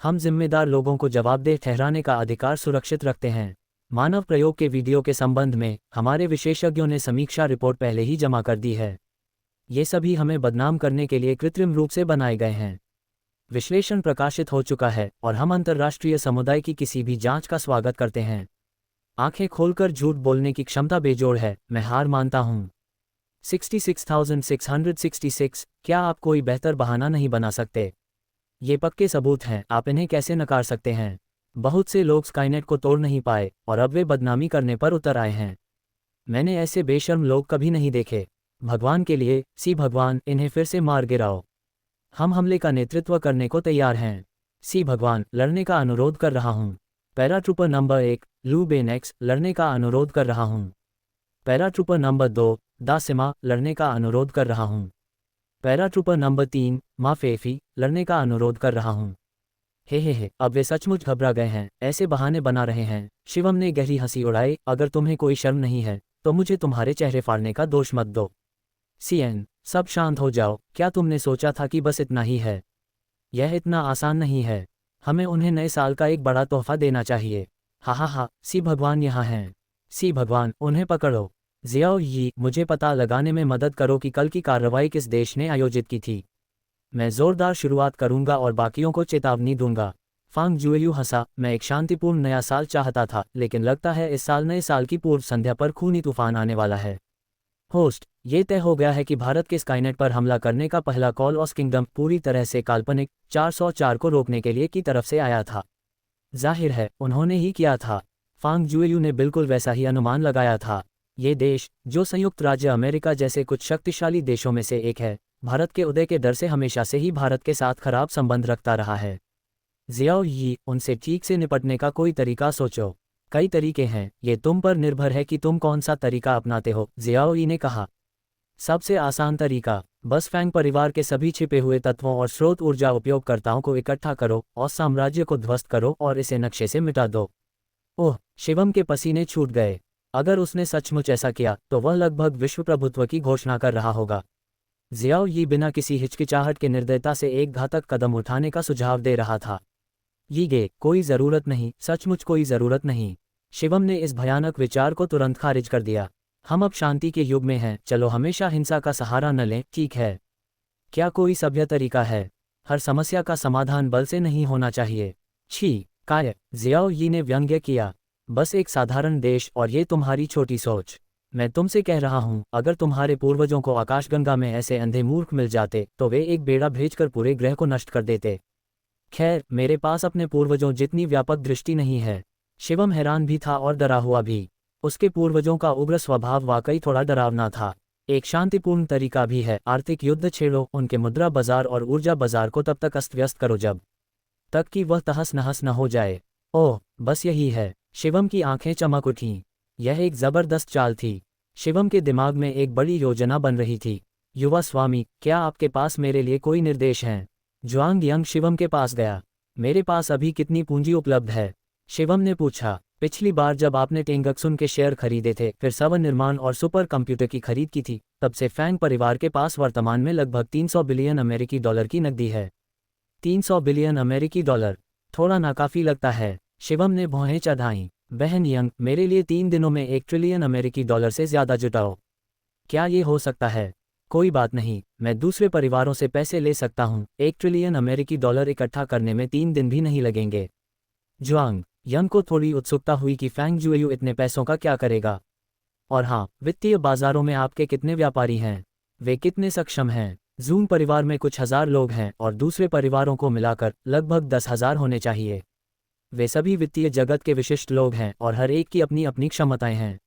हम जिम्मेदार लोगों को जवाबदेह ठहराने का अधिकार सुरक्षित रखते हैं। मानव प्रयोग के वीडियो के संबंध में हमारे विशेषज्ञों ने समीक्षा रिपोर्ट पहले ही जमा कर दी है। ये सभी हमें बदनाम करने के लिए कृत्रिम रूप से बनाए गए हैं। विश्लेषण प्रकाशित हो चुका है और हम अंतर्राष्ट्रीय समुदाय की किसी भी जांच का स्वागत करते हैं। आंखें खोलकर झूठ बोलने की क्षमता बेजोड़ है, मैं हार मानता हूं। 66,666, क्या आप कोई बेहतर बहाना नहीं बना सकते? ये पक्के सबूत हैं, आप इन्हें कैसे नकार सकते हैं? बहुत से लोग स्काईनेट को तोड़ नहीं पाए और अब वे बदनामी करने पर उतर आए हैं। मैंने ऐसे बेशर्म लोग कभी नहीं देखे। भगवान के लिए, भगवान, इन्हें फिर से मार गिराओ। हम हमले का नेतृत्व करने को तैयार हैं। भगवान, लड़ने का अनुरोध कर रहा हूं। पैराट्रूपर नंबर 1, लू बेनेक्स, लड़ने का अनुरोध कर रहा हूं। पैराट्रूपर नंबर 2, दासिमा, लड़ने का अनुरोध कर रहा हूं। पैराट्रूपर नंबर 3, माफेफी, लड़ने का अनुरोध कर रहा हूं। हे, अब वे सचमुच घबरा गए हैं, ऐसे बहाने बना रहे हैं। शिवम ने गहरी हंसी उड़ाई। अगर तुम्हें कोई शर्म नहीं है तो मुझे तुम्हारे चेहरे फाड़ने का दोष मत दो। सब शांत हो जाओ। क्या तुमने सोचा था कि बस इतना ही है? यह इतना आसान नहीं है। हमें उन्हें नए साल का एक बड़ा तोहफा देना चाहिए। हा, भगवान यहाँ हैं। भगवान, उन्हें पकड़ो। जियाओ यी, मुझे पता लगाने में मदद करो कि कल की कार्रवाई किस देश ने आयोजित की थी। मैं जोरदार शुरुआत करूंगा और बाकियों को चेतावनी दूंगा। फांग जुएयू हंसा। मैं एक शांतिपूर्ण नया साल चाहता था, लेकिन लगता है इस साल नए साल की पूर्व संध्या पर खूनी तूफान आने वाला है। होस्ट, ये तय हो गया है कि भारत के स्काईनेट पर हमला करने का पहला कॉल ऑस किंगडम पूरी तरह से काल्पनिक 404 को रोकने के लिए की तरफ से आया था। जाहिर है, उन्होंने ही किया था। फांग जुएयू ने बिल्कुल वैसा ही अनुमान लगाया था। ये देश, जो संयुक्त राज्य अमेरिका जैसे कुछ शक्तिशाली देशों में से एक है, भारत के उदय के डर से हमेशा से ही भारत के साथ खराब संबंध रखता रहा है। जियाओ यी, उनसे ठीक से निपटने का कोई तरीका सोचो। कई तरीके हैं, ये तुम पर निर्भर है कि तुम कौन सा तरीका अपनाते हो, जियाओ यी ने कहा। सबसे आसान तरीका, बस फैंग परिवार के सभी छिपे हुए तत्वों और स्रोत ऊर्जा उपयोगकर्ताओं को इकट्ठा करो और साम्राज्य को ध्वस्त करो और इसे नक्शे से मिटा दो। ओह, शिवम के पसीने छूट गए। अगर उसने सचमुच ऐसा किया तो वह लगभग विश्व प्रभुत्व की घोषणा कर रहा होगा। जियाओ यी बिना किसी हिचकिचाहट के निर्दयता से एक घातक कदम उठाने का सुझाव दे रहा था। कोई ज़रूरत नहीं, सचमुच कोई ज़रूरत नहीं। शिवम ने इस भयानक विचार को तुरंत खारिज कर दिया। हम अब शांति के युग में हैं, चलो हमेशा हिंसा का सहारा न लें, ठीक है? क्या कोई सभ्य तरीका है? हर समस्या का समाधान बल से नहीं होना चाहिए। जियाओ यी ने व्यंग्य किया। बस एक साधारण देश और ये तुम्हारी छोटी सोच। मैं तुमसे कह रहा हूँ, अगर तुम्हारे पूर्वजों को आकाशगंगा में ऐसे अंधे मूर्ख मिल जाते तो वे एक बेड़ा भेजकर पूरे ग्रह को नष्ट कर देते। खैर, मेरे पास अपने पूर्वजों जितनी व्यापक दृष्टि नहीं है। शिवम हैरान भी था और डरा हुआ भी। उसके पूर्वजों का उग्र स्वभाव वाकई थोड़ा डरावना था। एक शांतिपूर्ण तरीका भी है, आर्थिक युद्ध छेड़ो, उनके मुद्रा बाजार और ऊर्जा बाजार को तब तक अस्त व्यस्त करो जब तक कि वह तहस नहस न हो जाए। ओह, बस यही है। शिवम की आंखें चमक उठीं। यह एक जबरदस्त चाल थी। शिवम के दिमाग में एक बड़ी योजना बन रही थी। युवा स्वामी, क्या आपके पास मेरे लिए कोई निर्देश हैं? जुआंग यंग शिवम के पास गया। मेरे पास अभी कितनी पूंजी उपलब्ध है? शिवम ने पूछा। पिछली बार जब आपने टेंगक्सुन के शेयर खरीदे थे, फिर स्वनिर्माण और सुपर कंप्यूटर की खरीद की थी, तब से फैंग परिवार के पास वर्तमान में लगभग 300 बिलियन अमेरिकी डॉलर की नकदी है। 300 बिलियन अमेरिकी डॉलर थोड़ा नाकाफी लगता है। शिवम ने भौहें चढ़ाईं। बहन यंग, मेरे लिए 3 दिनों में 1 ट्रिलियन अमेरिकी डॉलर से ज़्यादा जुटाओ। क्या ये हो सकता है? कोई बात नहीं, मैं दूसरे परिवारों से पैसे ले सकता हूँ। 1 ट्रिलियन अमेरिकी डॉलर इकट्ठा करने में 3 दिन भी नहीं लगेंगे। जुआंग यंग को थोड़ी उत्सुकता हुई कि फैंग जुएयू इतने पैसों का क्या करेगा। और हाँ, वित्तीय बाजारों में आपके कितने व्यापारी हैं? वे कितने सक्षम हैं? जून परिवार में कुछ हजार लोग हैं और दूसरे परिवारों को मिलाकर लगभग 10,000 होने चाहिए। वे सभी वित्तीय जगत के विशिष्ट लोग हैं और हर एक की अपनी अपनी क्षमताएं हैं।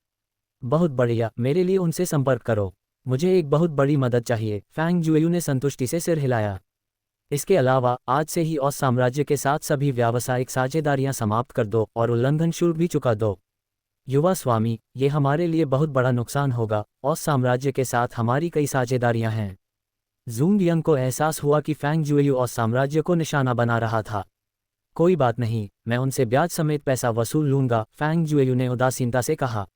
बहुत बढ़िया, मेरे लिए उनसे संपर्क करो। मुझे एक बहुत बड़ी मदद चाहिए। फैंग जुएयू ने संतुष्टि से सिर हिलाया। इसके अलावा आज से ही ऑस साम्राज्य के साथ सभी व्यावसायिक साझेदारियां समाप्त कर दो और उल्लंघन शुल्क भी चुका दो। युवा स्वामी, ये हमारे लिए बहुत बड़ा नुकसान होगा। ऑस साम्राज्य के साथ हमारी कई साझेदारियां हैं। जूंग यंग को एहसास हुआ कि फैंग जुएयू ऑस साम्राज्य को निशाना बना रहा था। कोई बात नहीं, मैं उनसे ब्याज समेत पैसा वसूल लूंगा, फैंग जुएयू ने उदासीनता से कहा।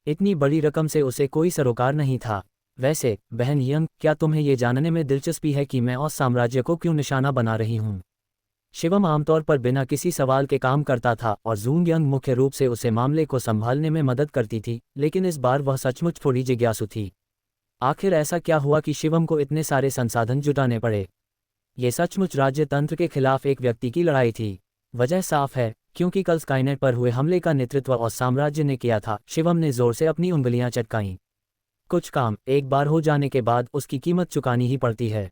इतनी बड़ी रकम से उसे कोई सरोकार नहीं था। वैसे, बहन यंग, क्या तुम्हें ये जानने में दिलचस्पी है कि मैं ऑस साम्राज्य को क्यों निशाना बना रही हूँ? शिवम आमतौर पर बिना किसी सवाल के काम करता था और जूंग यंग मुख्य रूप से उसे मामले को संभालने में मदद करती थी, लेकिन इस बार वह सचमुच थोड़ी जिज्ञासु थी। आखिर ऐसा क्या हुआ कि शिवम को इतने सारे संसाधन जुटाने पड़े? ये सचमुच राज्य तंत्र के खिलाफ एक व्यक्ति की लड़ाई थी। वजह साफ है, क्योंकि कल स्काइनेट पर हुए हमले का नेतृत्व ऑस साम्राज्य ने किया था। शिवम ने जोर से अपनी उंगलियां चटकाईं। कुछ काम एक बार हो जाने के बाद उसकी कीमत चुकानी ही पड़ती है।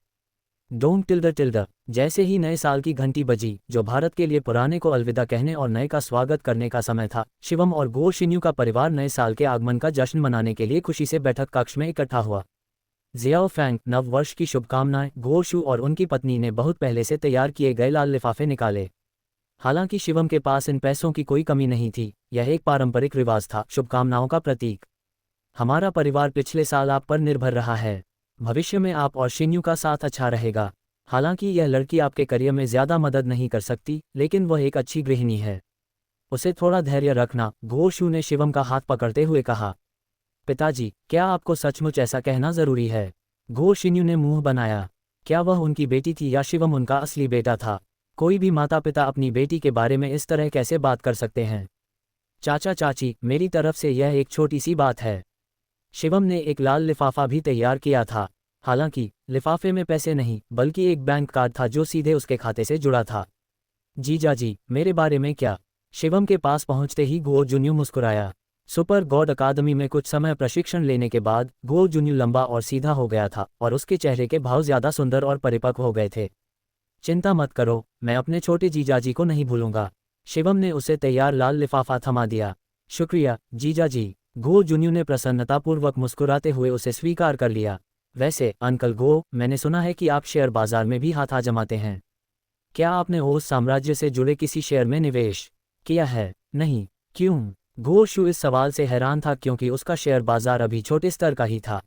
Don't tilde. जैसे ही नए साल की घंटी बजी, जो भारत के लिए पुराने को अलविदा कहने और नए का स्वागत करने का समय था, शिवम और गो शिन्यू का परिवार नए साल के आगमन का जश्न मनाने के लिए खुशी से बैठक कक्ष में इकट्ठा हुआ। जियाओ फैंग, नव वर्ष की शुभकामनाएं। गो शू और उनकी पत्नी ने बहुत पहले से तैयार किए गए लाल लिफाफे निकाले। हालांकि शिवम के पास इन पैसों की कोई कमी नहीं थी। यह एक पारंपरिक रिवाज था, शुभकामनाओं का प्रतीक। हमारा परिवार पिछले साल आप पर निर्भर रहा है। भविष्य में आप और शिन्यू का साथ अच्छा रहेगा। हालांकि यह लड़की आपके करियर में ज़्यादा मदद नहीं कर सकती, लेकिन वह एक अच्छी गृहिणी है। उसे थोड़ा धैर्य रखना, गो शू ने शिवम का हाथ पकड़ते हुए कहा। पिताजी, क्या आपको सचमुच ऐसा कहना ज़रूरी है? गो शिन्यू ने मुंह बनाया। क्या वह उनकी बेटी थी या शिवम उनका असली बेटा था? कोई भी माता पिता अपनी बेटी के बारे में इस तरह कैसे बात कर सकते हैं? चाचा चाची, मेरी तरफ से यह एक छोटी सी बात है। शिवम ने एक लाल लिफाफा भी तैयार किया था। हालांकि लिफाफे में पैसे नहीं, बल्कि एक बैंक कार्ड था जो सीधे उसके खाते से जुड़ा था। जीजाजी, मेरे बारे में क्या? शिवम के पास पहुंचते ही गो जुन्यू मुस्कुराया। सुपर गॉड अकादमी में कुछ समय प्रशिक्षण लेने के बाद गो जुन्यू लंबा और सीधा हो गया था और उसके चेहरे के भाव ज़्यादा सुंदर और परिपक्व हो गए थे। चिंता मत करो, मैं अपने छोटे जीजाजी को नहीं भूलूंगा। शिवम ने उसे तैयार लाल लिफाफा थमा दिया। शुक्रिया जीजाजी। गो जुन्यू ने प्रसन्नतापूर्वक मुस्कुराते हुए उसे स्वीकार कर लिया। वैसे अंकल गो, मैंने सुना है कि आप शेयर बाजार में भी हाथ आजमाते हैं। क्या आपने ओस साम्राज्य से जुड़े किसी शेयर में निवेश किया है? नहीं। क्यों? गो शू इस सवाल से हैरान था क्योंकि उसका शेयर बाजार अभी छोटे स्तर का ही था।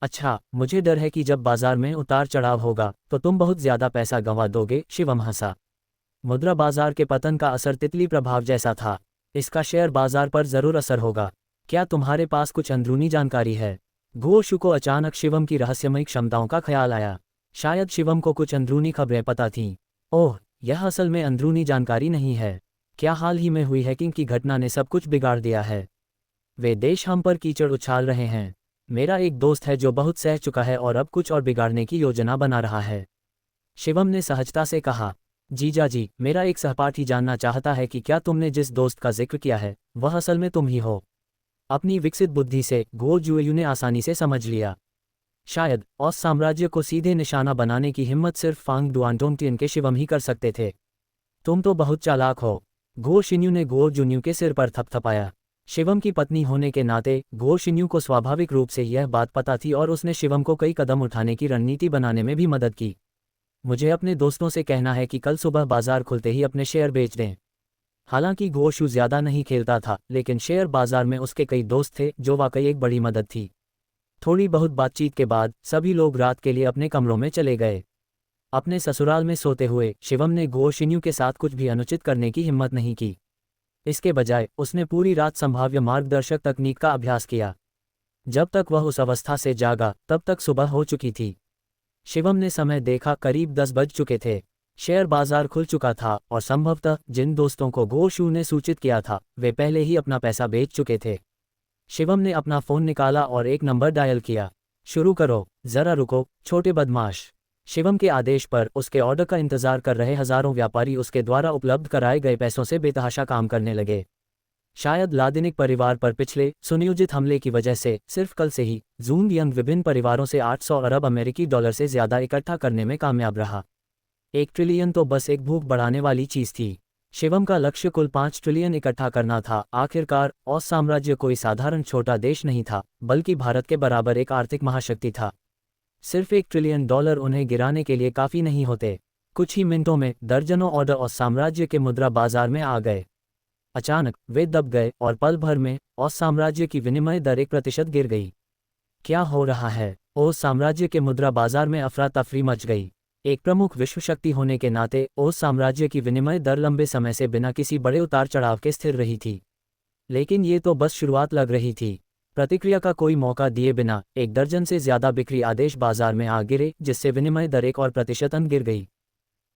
अच्छा, मुझे डर है कि जब बाजार में उतार चढ़ाव होगा तो तुम बहुत ज्यादा पैसा गंवा दोगे। शिवम हंसा। मुद्रा बाजार के पतन का असर तितली प्रभाव जैसा था। इसका शेयर बाजार पर जरूर असर होगा। क्या तुम्हारे पास कुछ अंदरूनी जानकारी है? गो शू को अचानक शिवम की रहस्यमयी क्षमताओं का ख्याल आया। शायद शिवम को कुछ अंदरूनी खबरें पता थीं। ओह, यह असल में अंदरूनी जानकारी नहीं है। क्या हाल ही में हुई हैकिंग की घटना ने सब कुछ बिगाड़ दिया है? वे देश हम पर कीचड़ उछाल रहे हैं। मेरा एक दोस्त है जो बहुत सह चुका है और अब कुछ और बिगाड़ने की योजना बना रहा है। शिवम ने सहजता से कहा। जीजाजी, मेरा एक सहपाठी जानना चाहता है कि क्या तुमने जिस दोस्त का जिक्र किया है, वह असल में तुम ही हो? अपनी विकसित बुद्धि से गो जुएयू ने आसानी से समझ लिया। शायद ओस साम्राज्य को सीधे निशाना बनाने की हिम्मत सिर्फ फांग डुआनटोंगटियन के शिवम ही कर सकते थे। तुम तो बहुत चालाक हो, गो शिन्यू ने गो जुन्यू के सिर पर थपथपाया। शिवम की पत्नी होने के नाते गो शिन्यू को स्वाभाविक रूप से यह बात पता थी और उसने शिवम को कई कदम उठाने की रणनीति बनाने में भी मदद की। मुझे अपने दोस्तों से कहना है कि कल सुबह बाजार खुलते ही अपने शेयर बेच दें। हालांकि गो शू ज्यादा नहीं खेलता था, लेकिन शेयर बाजार में उसके कई दोस्त थे, जो वाकई एक बड़ी मदद थी। थोड़ी बहुत बातचीत के बाद सभी लोग रात के लिए अपने कमरों में चले गए। अपने ससुराल में सोते हुए शिवम ने गो शिन्यू के साथ कुछ भी अनुचित करने की हिम्मत नहीं की। इसके बजाय उसने पूरी रात संभाव्य मार्गदर्शक तकनीक का अभ्यास किया। जब तक वह उस अवस्था से जागा तब तक सुबह हो चुकी थी। शिवम ने समय देखा, करीब 10 बज चुके थे। शेयर बाजार खुल चुका था और संभवतः जिन दोस्तों को गो शू ने सूचित किया था वे पहले ही अपना पैसा बेच चुके थे। शिवम ने अपना फोन निकाला और एक नंबर डायल किया। शुरू करो, जरा रुको छोटे बदमाश। शिवम के आदेश पर उसके ऑर्डर का इंतजार कर रहे हजारों व्यापारी उसके द्वारा उपलब्ध कराए गए पैसों से बेतहाशा काम करने लगे। शायद लादेनिक परिवार पर पिछले सुनियोजित हमले की वजह से सिर्फ कल से ही जूंग यंग विभिन्न परिवारों से 800 अरब अमेरिकी डॉलर से ज्यादा इकट्ठा करने में कामयाब रहा। 1 ट्रिलियन तो बस एक भूख बढ़ाने वाली चीज थी। शिवम का लक्ष्य कुल 5 ट्रिलियन इकट्ठा करना था। आखिरकार ओस साम्राज्य कोई साधारण छोटा देश नहीं था, बल्कि भारत के बराबर एक आर्थिक महाशक्ति था। सिर्फ 1 ट्रिलियन डॉलर उन्हें गिराने के लिए काफी नहीं होते। कुछ ही मिनटों में दर्जनों ऑर्डर ओस साम्राज्य के मुद्रा बाजार में आ गए। अचानक वे दब गए और पल भर में ओस साम्राज्य की विनिमय दर 1% गिर गई। क्या हो रहा है? ओस साम्राज्य के मुद्रा बाजार में अफरा तफरी मच गई। एक प्रमुख विश्व शक्ति होने के नाते ओस साम्राज्य की विनिमय दर लंबे समय से बिना किसी बड़े उतार चढ़ाव के स्थिर रही थी। लेकिन ये तो बस शुरुआत लग रही थी। प्रतिक्रिया का कोई मौका दिए बिना 1 दर्जन से ज्यादा बिक्री आदेश बाजार में आ गिरे, जिससे विनिमय दर 1% गिर गई।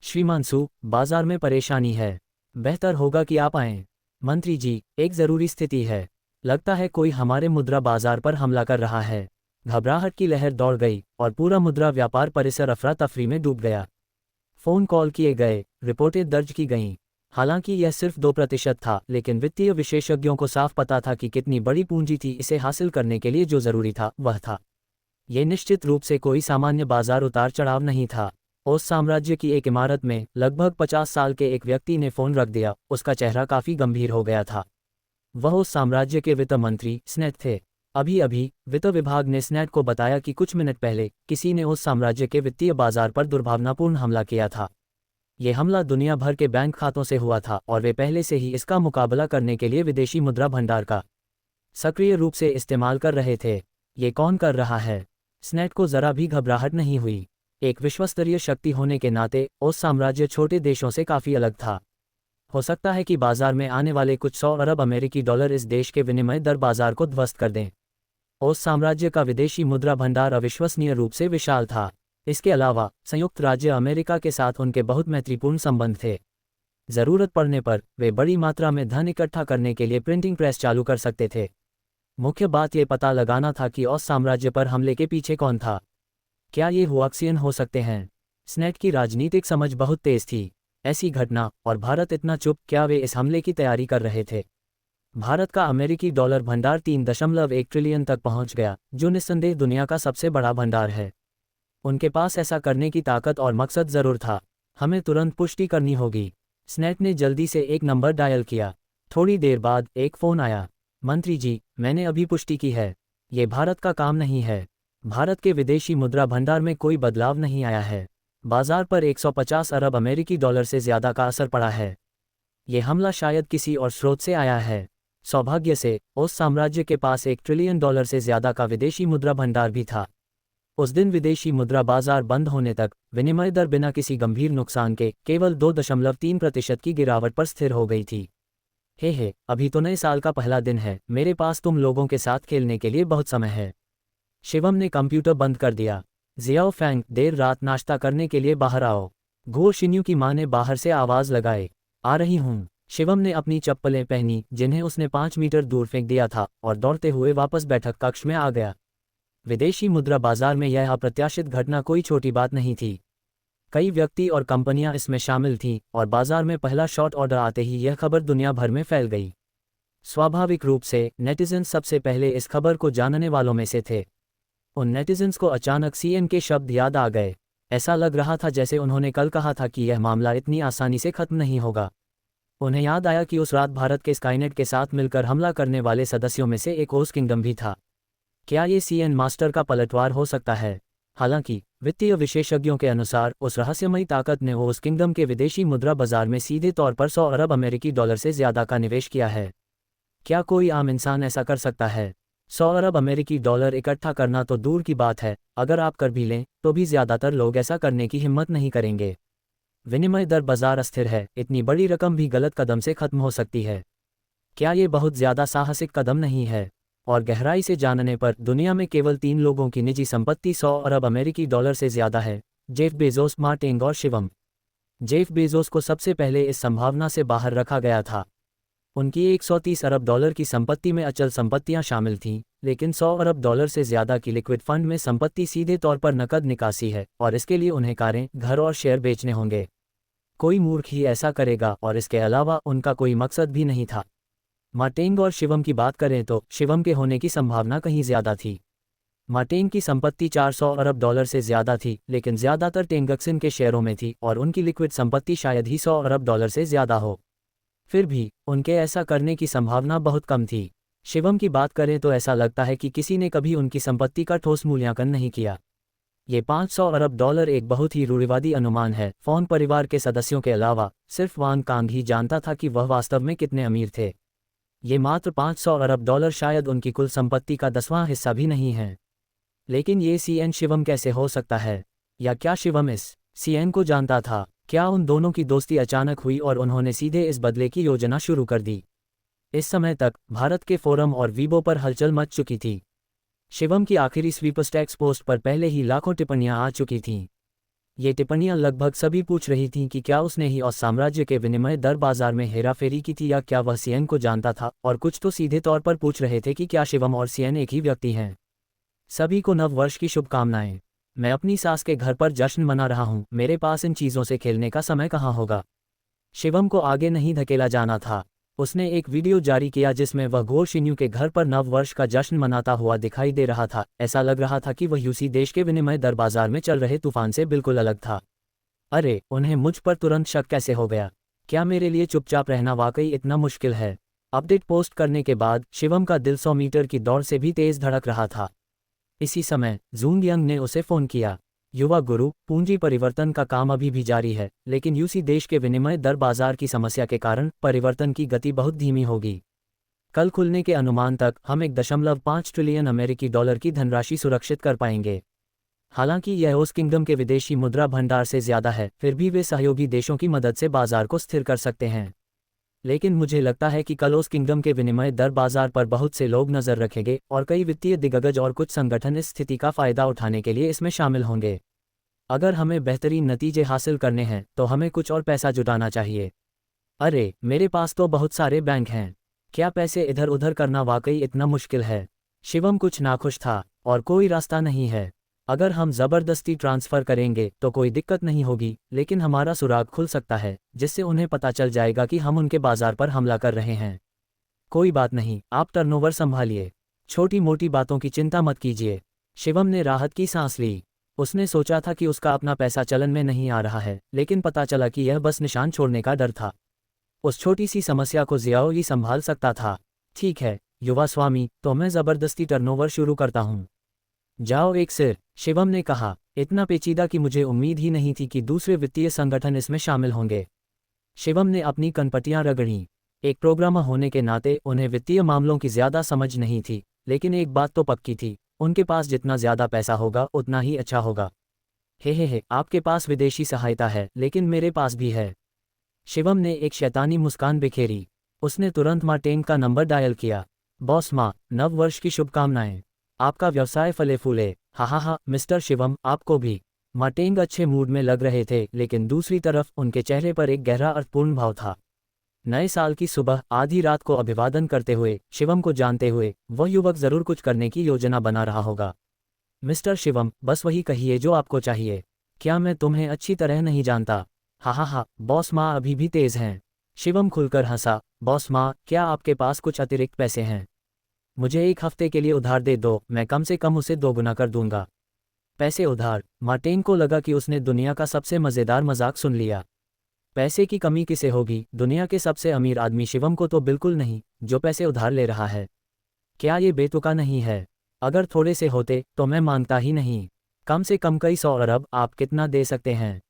श्रीमान सू, बाजार में परेशानी है। बेहतर होगा कि आप आएं। मंत्री जी, एक जरूरी स्थिति है। लगता है कोई हमारे मुद्रा बाजार पर हमला कर रहा है। घबराहट की लहर दौड़ गई और पूरा मुद्रा व्यापार परिसर अफरा तफरी में डूब गया। फोन कॉल किए गए, रिपोर्टें दर्ज की गईं। हालांकि यह सिर्फ 2% था, लेकिन वित्तीय विशेषज्ञों को साफ पता था कि कितनी बड़ी पूंजी थी। इसे हासिल करने के लिए जो जरूरी था वह था। यह निश्चित रूप से कोई सामान्य बाजार उतार चढ़ाव नहीं था। ओस साम्राज्य की एक इमारत में लगभग 50 साल के एक व्यक्ति ने फोन रख दिया। उसका चेहरा काफी गंभीर हो गया था। वह उस साम्राज्य के वित्त मंत्री स्नेट थे। अभी अभी वित्त विभाग ने स्नेट को बताया कि कुछ मिनट पहले किसी ने उस साम्राज्य के वित्तीय बाजार पर दुर्भावनापूर्ण हमला किया था। ये हमला दुनिया भर के बैंक खातों से हुआ था और वे पहले से ही इसका मुकाबला करने के लिए विदेशी मुद्रा भंडार का सक्रिय रूप से इस्तेमाल कर रहे थे। ये कौन कर रहा है? स्नेट को जरा भी घबराहट नहीं हुई। एक विश्वस्तरीय शक्ति होने के नाते ओस साम्राज्य छोटे देशों से काफी अलग था। हो सकता है कि बाजार में आने वाले कुछ 100 अरब अमेरिकी डॉलर इस देश के विनिमय दर बाजार को ध्वस्त कर दें। ओस साम्राज्य का विदेशी मुद्रा भंडार अविश्वसनीय रूप से विशाल था। इसके अलावा संयुक्त राज्य अमेरिका के साथ उनके बहुत मैत्रीपूर्ण संबंध थे। जरूरत पड़ने पर वे बड़ी मात्रा में धन इकट्ठा करने के लिए प्रिंटिंग प्रेस चालू कर सकते थे। मुख्य बात ये पता लगाना था कि ओस साम्राज्य पर हमले के पीछे कौन था। क्या ये हुआक्सियन हो सकते हैं? स्नेट की राजनीतिक समझ बहुत तेज थी। ऐसी घटना और भारत इतना चुप, क्या वे इस हमले की तैयारी कर रहे थे? भारत का अमेरिकी डॉलर भंडार 3.1 ट्रिलियन तक पहुंच गया, जो निस्संदेह दुनिया का सबसे बड़ा भंडार है। उनके पास ऐसा करने की ताकत और मकसद जरूर था। हमें तुरंत पुष्टि करनी होगी। स्नेट ने जल्दी से एक नंबर डायल किया। थोड़ी देर बाद एक फोन आया। मंत्री जी, मैंने अभी पुष्टि की है। ये भारत का काम नहीं है। भारत के विदेशी मुद्रा भंडार में कोई बदलाव नहीं आया है। बाजार पर 150 अरब अमेरिकी डॉलर से ज्यादा का असर पड़ा है। ये हमला शायद किसी और स्रोत से आया है। सौभाग्य से ओस साम्राज्य के पास 1 ट्रिलियन डॉलर से ज्यादा का विदेशी मुद्रा भंडार भी था। उस दिन विदेशी मुद्रा बाजार बंद होने तक विनिमय दर बिना किसी गंभीर नुकसान के केवल 2.3% की गिरावट पर स्थिर हो गई थी। हे, अभी तो नए साल का पहला दिन है। मेरे पास तुम लोगों के साथ खेलने के लिए बहुत समय है। शिवम ने कंप्यूटर बंद कर दिया। जियाओ फैंग, देर रात नाश्ता करने के लिए बाहर आओ। गो शिन्यू की मां ने बाहर से आवाज लगाई। आ रही हूँ। शिवम ने अपनी चप्पलें पहनी, जिन्हें उसने 5 मीटर दूर फेंक दिया था, और दौड़ते हुए वापस बैठक कक्ष में आ गया। विदेशी मुद्रा बाजार में यह अप्रत्याशित घटना कोई छोटी बात नहीं थी। कई व्यक्ति और कंपनियां इसमें शामिल थीं, और बाजार में पहला शॉर्ट ऑर्डर आते ही यह खबर दुनिया भर में फैल गई। स्वाभाविक रूप से नेटिजन्स सबसे पहले इस खबर को जानने वालों में से थे। उन नेटिजन्स को अचानक सीएन के शब्द याद आ गए। ऐसा लग रहा था जैसे उन्होंने कल कहा था कि यह मामला इतनी आसानी से खत्म नहीं होगा। उन्हें याद आया कि उस रात भारत के स्काईनेट के साथ मिलकर हमला करने वाले सदस्यों में से एक ओस किंगडम भी था। क्या ये सीएन मास्टर का पलटवार हो सकता है? हालांकि वित्तीय विशेषज्ञों के अनुसार उस रहस्यमयी ताकत ने ओस किंगडम के विदेशी मुद्रा बाजार में सीधे तौर पर 100 अरब अमेरिकी डॉलर से ज़्यादा का निवेश किया है। क्या कोई आम इंसान ऐसा कर सकता है? 100 अरब अमेरिकी डॉलर इकट्ठा करना तो दूर की बात है, अगर आप कर भी लें तो भी ज़्यादातर लोग ऐसा करने की हिम्मत नहीं करेंगे। विनिमय दर बाजार अस्थिर है, इतनी बड़ी रकम भी गलत कदम से खत्म हो सकती है। क्या ये बहुत ज़्यादा साहसिक कदम नहीं है? और गहराई से जानने पर दुनिया में केवल 3 लोगों की निजी संपत्ति 100 अरब अमेरिकी डॉलर से ज़्यादा है: जेफ बेजोस, मार्टिन और शिवम। जेफ बेजोस को सबसे पहले इस संभावना से बाहर रखा गया था। उनकी 130 अरब डॉलर की संपत्ति में अचल संपत्तियां शामिल थीं, लेकिन 100 अरब डॉलर से ज़्यादा की लिक्विड फंड में संपत्ति सीधे तौर पर नकद निकासी है, और इसके लिए उन्हें कारें, घर और शेयर बेचने होंगे। कोई मूर्ख ही ऐसा करेगा, और इसके अलावा उनका कोई मकसद भी नहीं था। मार्टिन और शिवम की बात करें तो शिवम के होने की संभावना कहीं ज़्यादा थी। मार्टिन की संपत्ति 400 अरब डॉलर से ज़्यादा थी, लेकिन ज़्यादातर टेंगक्सिन के शेयरों में थी और उनकी लिक्विड संपत्ति शायद ही 100 अरब डॉलर से ज़्यादा हो। फिर भी उनके ऐसा करने की संभावना बहुत कम थी। शिवम की बात करें तो ऐसा लगता है कि किसी ने कभी उनकी संपत्ति का ठोस मूल्यांकन नहीं किया। ये 500 अरब डॉलर एक बहुत ही रूढ़िवादी अनुमान है। फोन परिवार के सदस्यों के अलावा सिर्फ वांग कांग ही जानता था कि वह वास्तव में कितने अमीर थे। ये मात्र 500 अरब डॉलर शायद उनकी कुल संपत्ति का 10वां हिस्सा भी नहीं है। लेकिन ये सीएन शिवम कैसे हो सकता है? या क्या शिवम इस सीएन को जानता था? क्या उन दोनों की दोस्ती अचानक हुई और उन्होंने सीधे इस बदले की योजना शुरू कर दी? इस समय तक भारत के फोरम और वीबो पर हलचल मच चुकी थी। शिवम की आखिरी स्वीपस्टेक्स पोस्ट पर पहले ही लाखों टिप्पणियां आ चुकी थीं। ये टिप्पणियां लगभग सभी पूछ रही थीं कि क्या उसने ही और साम्राज्य के विनिमय दर बाजार में हेराफेरी की थी, या क्या वह सीएन को जानता था, और कुछ तो सीधे तौर पर पूछ रहे थे कि क्या शिवम और सीएन एक ही व्यक्ति हैं। सभी को नव वर्ष की शुभकामनाएं। मैं अपनी सास के घर पर जश्न मना रहा हूँ, मेरे पास इन चीज़ों से खेलने का समय कहाँ होगा। शिवम को आगे नहीं धकेला जाना था। उसने एक वीडियो जारी किया जिसमें वह घोर शिन्यू के घर पर नव वर्ष का जश्न मनाता हुआ दिखाई दे रहा था। ऐसा लग रहा था कि वह यूसी देश के विनिमय दर बाजार में चल रहे तूफान से बिल्कुल अलग था। अरे, उन्हें मुझ पर तुरंत शक कैसे हो गया? क्या मेरे लिए चुपचाप रहना वाकई इतना मुश्किल है? अपडेट पोस्ट करने के बाद शिवम का दिल 100 मीटर की दौड़ से भी तेज धड़क रहा था। इसी समय जूंग यंग ने उसे फ़ोन किया। युवा गुरु, पूंजी परिवर्तन का काम अभी भी जारी है, लेकिन यूसी देश के विनिमय दर बाजार की समस्या के कारण परिवर्तन की गति बहुत धीमी होगी। कल खुलने के अनुमान तक हम 1.5 ट्रिलियन अमेरिकी डॉलर की धनराशि सुरक्षित कर पाएंगे। हालांकि यह ओस किंगडम के विदेशी मुद्रा भंडार से ज़्यादा है, फिर भी वे सहयोगी देशों की मदद से बाजार को स्थिर कर सकते हैं। लेकिन मुझे लगता है कि कल ओस किंगडम के विनिमय दर बाजार पर बहुत से लोग नज़र रखेंगे और कई वित्तीय दिग्गज और कुछ संगठन इस स्थिति का फ़ायदा उठाने के लिए इसमें शामिल होंगे। अगर हमें बेहतरीन नतीजे हासिल करने हैं तो हमें कुछ और पैसा जुटाना चाहिए। अरे, मेरे पास तो बहुत सारे बैंक हैं। क्या पैसे इधर उधर करना वाकई इतना मुश्किल है? शिवम कुछ नाखुश था। और कोई रास्ता नहीं है। अगर हम ज़बरदस्ती ट्रांसफ़र करेंगे तो कोई दिक्कत नहीं होगी, लेकिन हमारा सुराग खुल सकता है, जिससे उन्हें पता चल जाएगा कि हम उनके बाजार पर हमला कर रहे हैं। कोई बात नहीं, आप टर्नओवर संभालिए। छोटी मोटी बातों की चिंता मत कीजिए। शिवम ने राहत की सांस ली। उसने सोचा था कि उसका अपना पैसा चलन में नहीं आ रहा है, लेकिन पता चला कि यह बस निशान छोड़ने का डर था। उस छोटी सी समस्या को जियाओ ही संभाल सकता था। ठीक है युवा स्वामी, तो मैं ज़बरदस्ती टर्नओवर शुरू करता हूँ। जाओ एक सिर, शिवम ने कहा, इतना पेचीदा कि मुझे उम्मीद ही नहीं थी कि दूसरे वित्तीय संगठन इसमें शामिल होंगे। शिवम ने अपनी कनपटियां रगड़ीं। एक प्रोग्रामर होने के नाते उन्हें वित्तीय मामलों की ज़्यादा समझ नहीं थी, लेकिन एक बात तो पक्की थी, उनके पास जितना ज़्यादा पैसा होगा उतना ही अच्छा होगा। हे, आपके पास विदेशी सहायता है, लेकिन मेरे पास भी है। शिवम ने एक शैतानी मुस्कान बिखेरी। उसने तुरंत मार्टिन का नंबर डायल किया। बॉस माँ, नव वर्ष की शुभकामनाएं। आपका व्यवसाय फले फूले। हा, मिस्टर शिवम, आपको भी। मार्टिन अच्छे मूड में लग रहे थे, लेकिन दूसरी तरफ उनके चेहरे पर एक गहरा अर्थपूर्ण भाव था। नए साल की सुबह आधी रात को अभिवादन करते हुए, शिवम को जानते हुए, वह युवक जरूर कुछ करने की योजना बना रहा होगा। मिस्टर शिवम, बस वही कहिए जो आपको चाहिए। क्या मैं तुम्हें अच्छी तरह नहीं जानता? हा, बॉस माँ अभी भी तेज हैं। शिवम खुलकर हंसा। बॉस माँ, क्या आपके पास कुछ अतिरिक्त पैसे हैं? मुझे एक हफ्ते के लिए उधार दे दो, मैं कम से कम उसे दोगुना कर दूंगा। पैसे उधार? मार्टिन को लगा कि उसने दुनिया का सबसे मज़ेदार मजाक सुन लिया। पैसे की कमी किसे होगी? दुनिया के सबसे अमीर आदमी शिवम को तो बिल्कुल नहीं, जो पैसे उधार ले रहा है। क्या ये बेतुका नहीं है? अगर थोड़े से होते तो मैं मानता ही नहीं। कम से कम कई 100 अरब। आप कितना दे सकते हैं?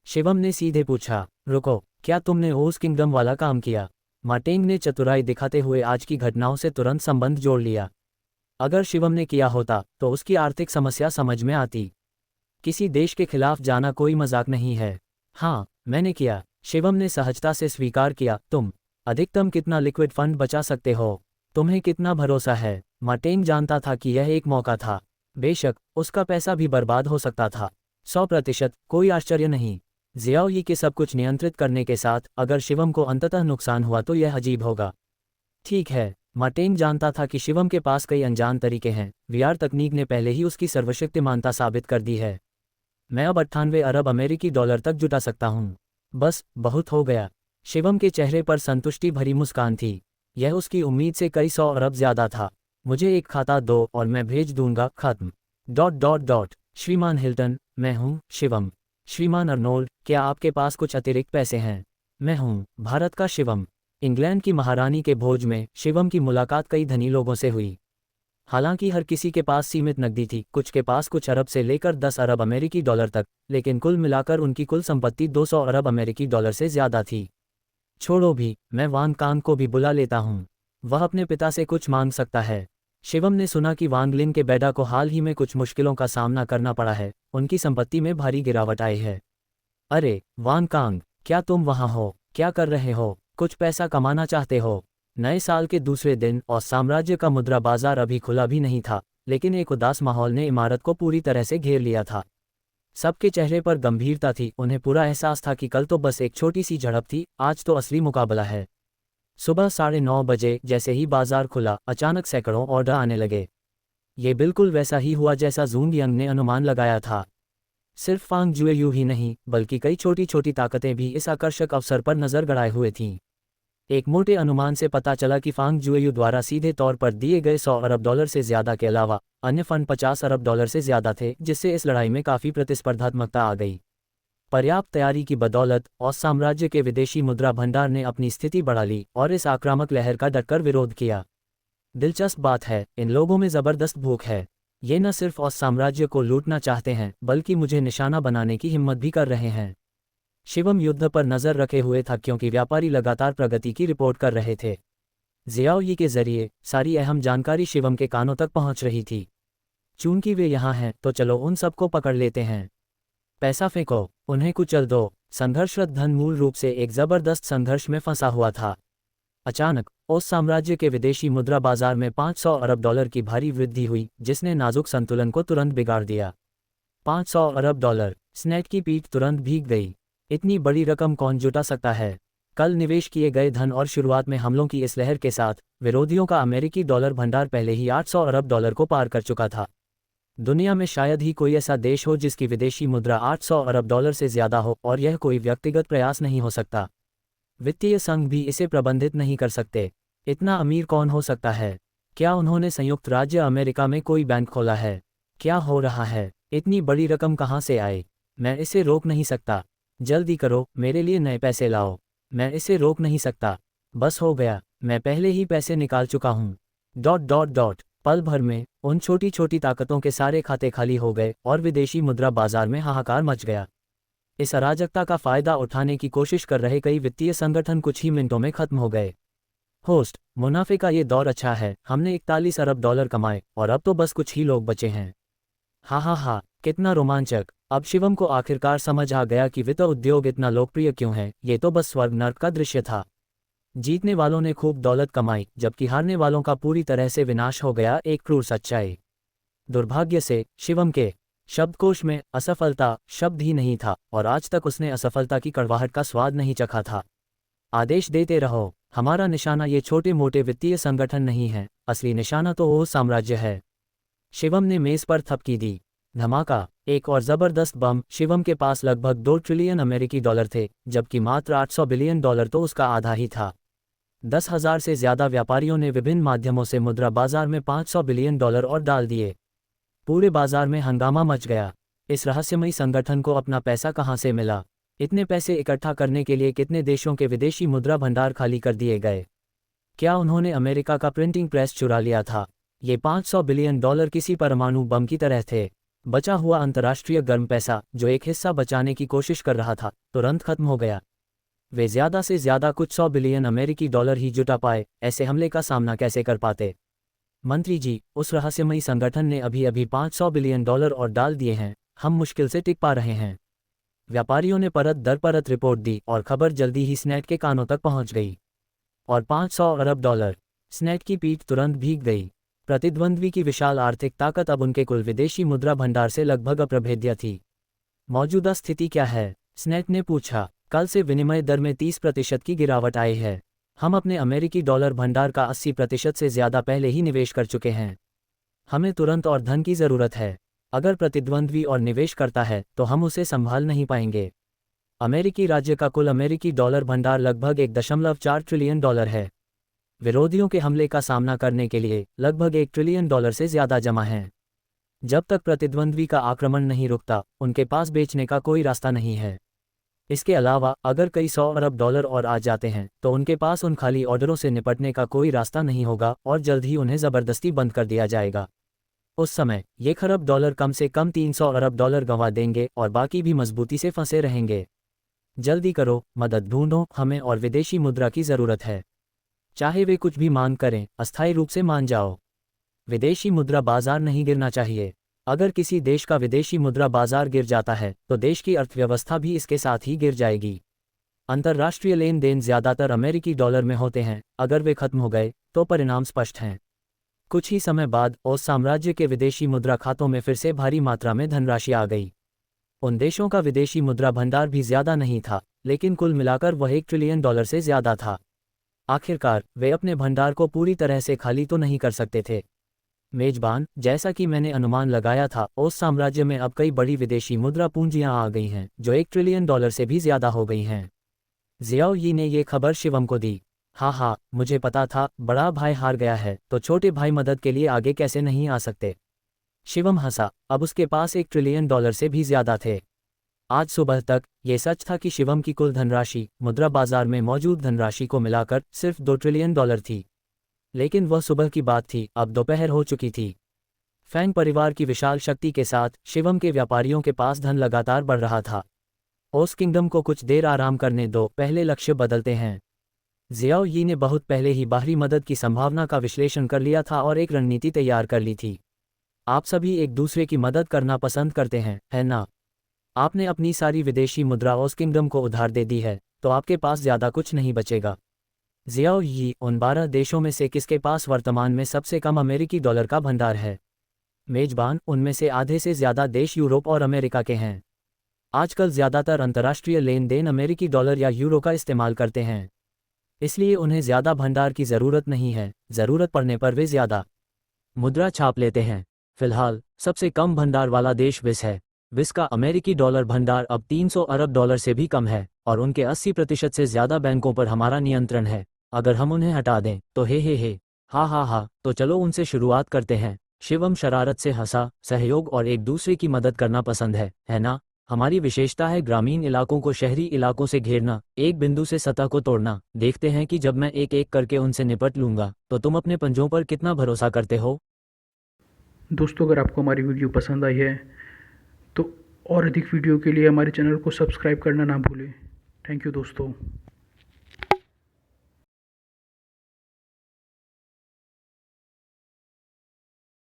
शिवम ने सीधे पूछा। रुको, क्या तुमने ओस किंगडम वाला काम किया? मार्टिन ने चतुराई दिखाते हुए आज की घटनाओं से तुरंत संबंध जोड़ लिया। अगर शिवम ने किया होता तो उसकी आर्थिक समस्या समझ में आती। किसी देश के खिलाफ जाना कोई मजाक नहीं है। हाँ, मैंने किया, शिवम ने सहजता से स्वीकार किया। तुम अधिकतम कितना लिक्विड फंड बचा सकते हो? तुम्हें कितना भरोसा है? मार्टिन जानता था कि यह एक मौका था। बेशक उसका पैसा भी बर्बाद हो सकता था। 100%, कोई आश्चर्य नहीं। जियाओ यी के सब कुछ नियंत्रित करने के साथ अगर शिवम को अंततः नुकसान हुआ तो यह अजीब होगा। ठीक है, मार्टिन जानता था कि शिवम के पास कई अनजान तरीके हैं। वीआर तकनीक ने पहले ही उसकी सर्वशक्तिमानता साबित कर दी है। मैं अब 98 अरब अमेरिकी डॉलर तक जुटा सकता हूँ। बस, बहुत हो गया। शिवम के चेहरे पर संतुष्टि भरी मुस्कान थी। यह उसकी उम्मीद से कई 100 अरब ज्यादा था। मुझे एक खाता दो और मैं भेज दूंगा। खत्म। श्रीमान हिल्टन, मैं हूँ शिवम। श्रीमान अर्नोल्ड, क्या आपके पास कुछ अतिरिक्त पैसे हैं? मैं हूँ भारत का शिवम। इंग्लैंड की महारानी के भोज में शिवम की मुलाकात कई धनी लोगों से हुई। हालांकि हर किसी के पास सीमित नकदी थी, कुछ के पास कुछ अरब से लेकर 10 अरब अमेरिकी डॉलर तक, लेकिन कुल मिलाकर उनकी कुल संपत्ति 200 अरब अमेरिकी डॉलर से ज्यादा थी। छोड़ो भी, मैं वान कांग को भी बुला लेता हूँ। वह अपने पिता से कुछ मांग सकता है। शिवम ने सुना कि वांग लिन के बेटा को हाल ही में कुछ मुश्किलों का सामना करना पड़ा है। उनकी संपत्ति में भारी गिरावट आई है। अरे वान कांग, क्या तुम वहाँ हो? क्या कर रहे हो? कुछ पैसा कमाना चाहते हो? नए साल के दूसरे दिन और साम्राज्य का मुद्रा बाजार अभी खुला भी नहीं था, लेकिन एक उदास माहौल ने इमारत को पूरी तरह से घेर लिया था। सबके चेहरे पर गंभीरता थी। उन्हें पूरा एहसास था कि कल तो बस एक छोटी सी झड़प थी, आज तो असली मुकाबला है। सुबह 9:30 बजे जैसे ही बाजार खुला, अचानक सैकड़ों ऑर्डर आने लगे। ये बिल्कुल वैसा ही हुआ जैसा जूंग यंग ने अनुमान लगाया था। सिर्फ फांग जुएयू ही नहीं, बल्कि कई छोटी छोटी ताकतें भी इस आकर्षक अवसर पर नजर गड़ाए हुए थीं। एक मोटे अनुमान से पता चला कि फांग जुएयू द्वारा सीधे तौर पर दिए गए 100 अरब डॉलर से ज्यादा के अलावा अन्य फंड 50 अरब डॉलर से ज्यादा थे, जिससे इस लड़ाई में काफी प्रतिस्पर्धात्मकता आ गई। पर्याप्त तैयारी की बदौलत और साम्राज्य के विदेशी मुद्रा भंडार ने अपनी स्थिति बढ़ा ली और इस आक्रामक लहर का डटकर विरोध किया। दिलचस्प बात है, इन लोगों में जबरदस्त भूख है। ये न सिर्फ और साम्राज्य को लूटना चाहते हैं, बल्कि मुझे निशाना बनाने की हिम्मत भी कर रहे हैं। शिवम युद्ध पर नजर रखे हुए था क्योंकि व्यापारी लगातार प्रगति की रिपोर्ट कर रहे थे। जियाओ यी के जरिए सारी अहम जानकारी शिवम के कानों तक पहुंच रही थी। चूंकि वे यहाँ हैं तो चलो उन सबको पकड़ लेते हैं। पैसा फेंको, उन्हें कुचल दो। संघर्षरत धन मूल रूप से एक जबरदस्त संघर्ष में फंसा हुआ था। अचानक ओस साम्राज्य के विदेशी मुद्रा बाजार में 500 अरब डॉलर की भारी वृद्धि हुई, जिसने नाजुक संतुलन को तुरंत बिगाड़ दिया। 500 अरब डॉलर! स्नेट की पीठ तुरंत भीग गई। इतनी बड़ी रकम कौन जुटा सकता है? कल निवेश किए गए धन और शुरुआत में हमलों की इस लहर के साथ विरोधियों का अमेरिकी डॉलर भंडार पहले ही 800 अरब डॉलर को पार कर चुका था। दुनिया में शायद ही कोई ऐसा देश हो जिसकी विदेशी मुद्रा 800 अरब डॉलर से ज्यादा हो, और यह कोई व्यक्तिगत प्रयास नहीं हो सकता। वित्तीय संघ भी इसे प्रबंधित नहीं कर सकते। इतना अमीर कौन हो सकता है? क्या उन्होंने संयुक्त राज्य अमेरिका में कोई बैंक खोला है? क्या हो रहा है? इतनी बड़ी रकम कहाँ से आए? मैं इसे रोक नहीं सकता। जल्दी करो, मेरे लिए नए पैसे लाओ। मैं इसे रोक नहीं सकता। बस हो गया, मैं पहले ही पैसे निकाल चुका हूँ। पल भर में उन छोटी छोटी ताकतों के सारे खाते खाली हो गए और विदेशी मुद्रा बाजार में हाहाकार मच गया। इस अराजकता का फायदा उठाने की कोशिश कर रहे कई वित्तीय संगठन कुछ ही मिनटों में खत्म हो गए। होस्ट, मुनाफे का ये दौर अच्छा है। हमने 41 अरब डॉलर कमाए और अब तो बस कुछ ही लोग बचे हैं। हा, कितना रोमांचक! अब शिवम को आखिरकार समझ आ गया कि वित्त उद्योग इतना लोकप्रिय क्यों है। ये तो बस स्वर्ग नर्क का दृश्य था। जीतने वालों ने खूब दौलत कमाई, जबकि हारने वालों का पूरी तरह से विनाश हो गया। एक क्रूर सच्चाई। दुर्भाग्य से शिवम के शब्दकोश में असफलता शब्द ही नहीं था, और आज तक उसने असफलता की कड़वाहट का स्वाद नहीं चखा था। आदेश देते रहो। हमारा निशाना ये छोटे मोटे वित्तीय संगठन नहीं है, असली निशाना तो वो साम्राज्य है। शिवम ने मेज पर थपकी दी। धमाका! एक और ज़बरदस्त बम, शिवम के पास लगभग 2 ट्रिलियन अमेरिकी डॉलर थे, जबकि मात्र 800 बिलियन डॉलर तो उसका आधा ही था। 10,000 से ज़्यादा व्यापारियों ने विभिन्न माध्यमों से मुद्रा बाजार में 500 बिलियन डॉलर और डाल दिए। पूरे बाजार में हंगामा मच गया। इस रहस्यमयी संगठन को अपना पैसा कहाँ से मिला? इतने पैसे इकट्ठा करने के लिए कितने देशों के विदेशी मुद्रा भंडार खाली कर दिए गए? क्या उन्होंने अमेरिका का प्रिंटिंग प्रेस चुरा लिया था? ये 500 बिलियन डॉलर किसी परमाणु बम की तरह थे। बचा हुआ अंतर्राष्ट्रीय गर्म पैसा, जो एक हिस्सा बचाने की कोशिश कर रहा था, तुरंत खत्म हो गया। वे ज़्यादा से ज़्यादा कुछ 100 बिलियन अमेरिकी डॉलर ही जुटा पाए। ऐसे हमले का सामना कैसे कर पाते? मंत्री जी, उस रहस्यमयी संगठन ने अभी अभी 500 बिलियन डॉलर और डाल दिए हैं। हम मुश्किल से टिक पा रहे हैं। व्यापारियों ने परत दर परत रिपोर्ट दी और खबर जल्दी ही स्नेट के कानों तक पहुंच गई। और 500 अरब डॉलर! स्नेट की पीठ तुरंत भीग गई। प्रतिद्वंद्वी की विशाल आर्थिक ताकत अब उनके कुल विदेशी मुद्रा भंडार से लगभग अप्रभेद्य थी। मौजूदा स्थिति क्या है? स्नेट ने पूछा। कल से विनिमय दर में 30% की गिरावट आई है। हम अपने अमेरिकी डॉलर भंडार का 80% से ज़्यादा पहले ही निवेश कर चुके हैं। हमें तुरंत और धन की ज़रूरत है। अगर प्रतिद्वंद्वी और निवेश करता है तो हम उसे संभाल नहीं पाएंगे। अमेरिकी राज्य का कुल अमेरिकी डॉलर भंडार लगभग 1.4 ट्रिलियन डॉलर है। विरोधियों के हमले का सामना करने के लिए लगभग 1 ट्रिलियन डॉलर से ज़्यादा जमा है। जब तक प्रतिद्वंद्वी का आक्रमण नहीं रुकता, उनके पास बेचने का कोई रास्ता नहीं है। इसके अलावा अगर कई 100 अरब डॉलर और आ जाते हैं तो उनके पास उन खाली ऑर्डरों से निपटने का कोई रास्ता नहीं होगा और जल्द ही उन्हें ज़बरदस्ती बंद कर दिया जाएगा। उस समय ये खरब डॉलर कम से कम 300 अरब डॉलर गंवा देंगे और बाकी भी मजबूती से फंसे रहेंगे। जल्दी करो, मदद ढूंढो, हमें और विदेशी मुद्रा की ज़रूरत है। चाहे वे कुछ भी मांग करें, अस्थायी रूप से मान जाओ। विदेशी मुद्रा बाजार नहीं गिरना चाहिए। अगर किसी देश का विदेशी मुद्रा बाजार गिर जाता है तो देश की अर्थव्यवस्था भी इसके साथ ही गिर जाएगी। अंतर्राष्ट्रीय लेन देन ज़्यादातर अमेरिकी डॉलर में होते हैं। अगर वे खत्म हो गए तो परिणाम स्पष्ट हैं। कुछ ही समय बाद ओस साम्राज्य के विदेशी मुद्रा खातों में फिर से भारी मात्रा में धनराशि आ गई। उन देशों का विदेशी मुद्रा भंडार भी ज़्यादा नहीं था, लेकिन कुल मिलाकर वह 1 ट्रिलियन डॉलर से ज़्यादा था। आखिरकार वे अपने भंडार को पूरी तरह से खाली तो नहीं कर सकते थे। मेजबान, जैसा कि मैंने अनुमान लगाया था, ओस साम्राज्य में अब कई बड़ी विदेशी मुद्रा पूंजियां आ गई हैं, जो 1 ट्रिलियन डॉलर से भी ज़्यादा हो गई हैं। जियाओ यी ने ये खबर शिवम को दी। हाँ, मुझे पता था, बड़ा भाई हार गया है तो छोटे भाई मदद के लिए आगे कैसे नहीं आ सकते। शिवम हंसा। अब उसके पास 1 ट्रिलियन डॉलर से भी ज़्यादा थे। आज सुबह तक ये सच था कि शिवम की कुल धनराशि मुद्रा बाजार में मौजूद धनराशि को मिलाकर सिर्फ 2 ट्रिलियन डॉलर थी। लेकिन वह सुबह की बात थी, अब दोपहर हो चुकी थी। फैंग परिवार की विशाल शक्ति के साथ शिवम के व्यापारियों के पास धन लगातार बढ़ रहा था। ओस किंगडम को कुछ देर आराम करने दो, पहले लक्ष्य बदलते हैं। जियाओ यी ने बहुत पहले ही बाहरी मदद की संभावना का विश्लेषण कर लिया था और एक रणनीति तैयार कर ली थी। आप सभी एक दूसरे की मदद करना पसंद करते हैं, है ना? आपने अपनी सारी विदेशी मुद्रा ओस किंगडम को उधार दे दी है, तो आपके पास ज़्यादा कुछ नहीं बचेगा। जियाओ यी, उन 12 देशों में से किसके पास वर्तमान में सबसे कम अमेरिकी डॉलर का भंडार है? मेजबान, उनमें से आधे से ज़्यादा देश यूरोप और अमेरिका के हैं। आजकल ज़्यादातर अंतर्राष्ट्रीय लेन देन अमेरिकी डॉलर या यूरो का इस्तेमाल करते हैं, इसलिए उन्हें ज़्यादा भंडार की ज़रूरत नहीं है। ज़रूरत पड़ने पर वे ज़्यादा मुद्रा छाप लेते हैं। फिलहाल सबसे कम भंडार वाला देश विस है। विस का अमेरिकी डॉलर भंडार अब 300 अरब डॉलर से भी कम है और उनके 80% से ज़्यादा बैंकों पर हमारा नियंत्रण है। अगर हम उन्हें हटा दें तो हे, हा, तो चलो उनसे शुरुआत करते हैं। शिवम शरारत से हंसा। सहयोग और एक दूसरे की मदद करना पसंद है ना? हमारी विशेषता है ग्रामीण इलाकों को शहरी इलाकों से घेरना, एक बिंदु से सतह को तोड़ना। देखते हैं कि जब मैं एक एक करके उनसे निपट लूँगा तो तुम अपने पंजों पर कितना भरोसा करते हो। दोस्तों, अगर आपको हमारी वीडियो पसंद आई है तो और अधिक वीडियो के लिए हमारे चैनल को सब्सक्राइब करना ना भूलें। थैंक यू दोस्तों।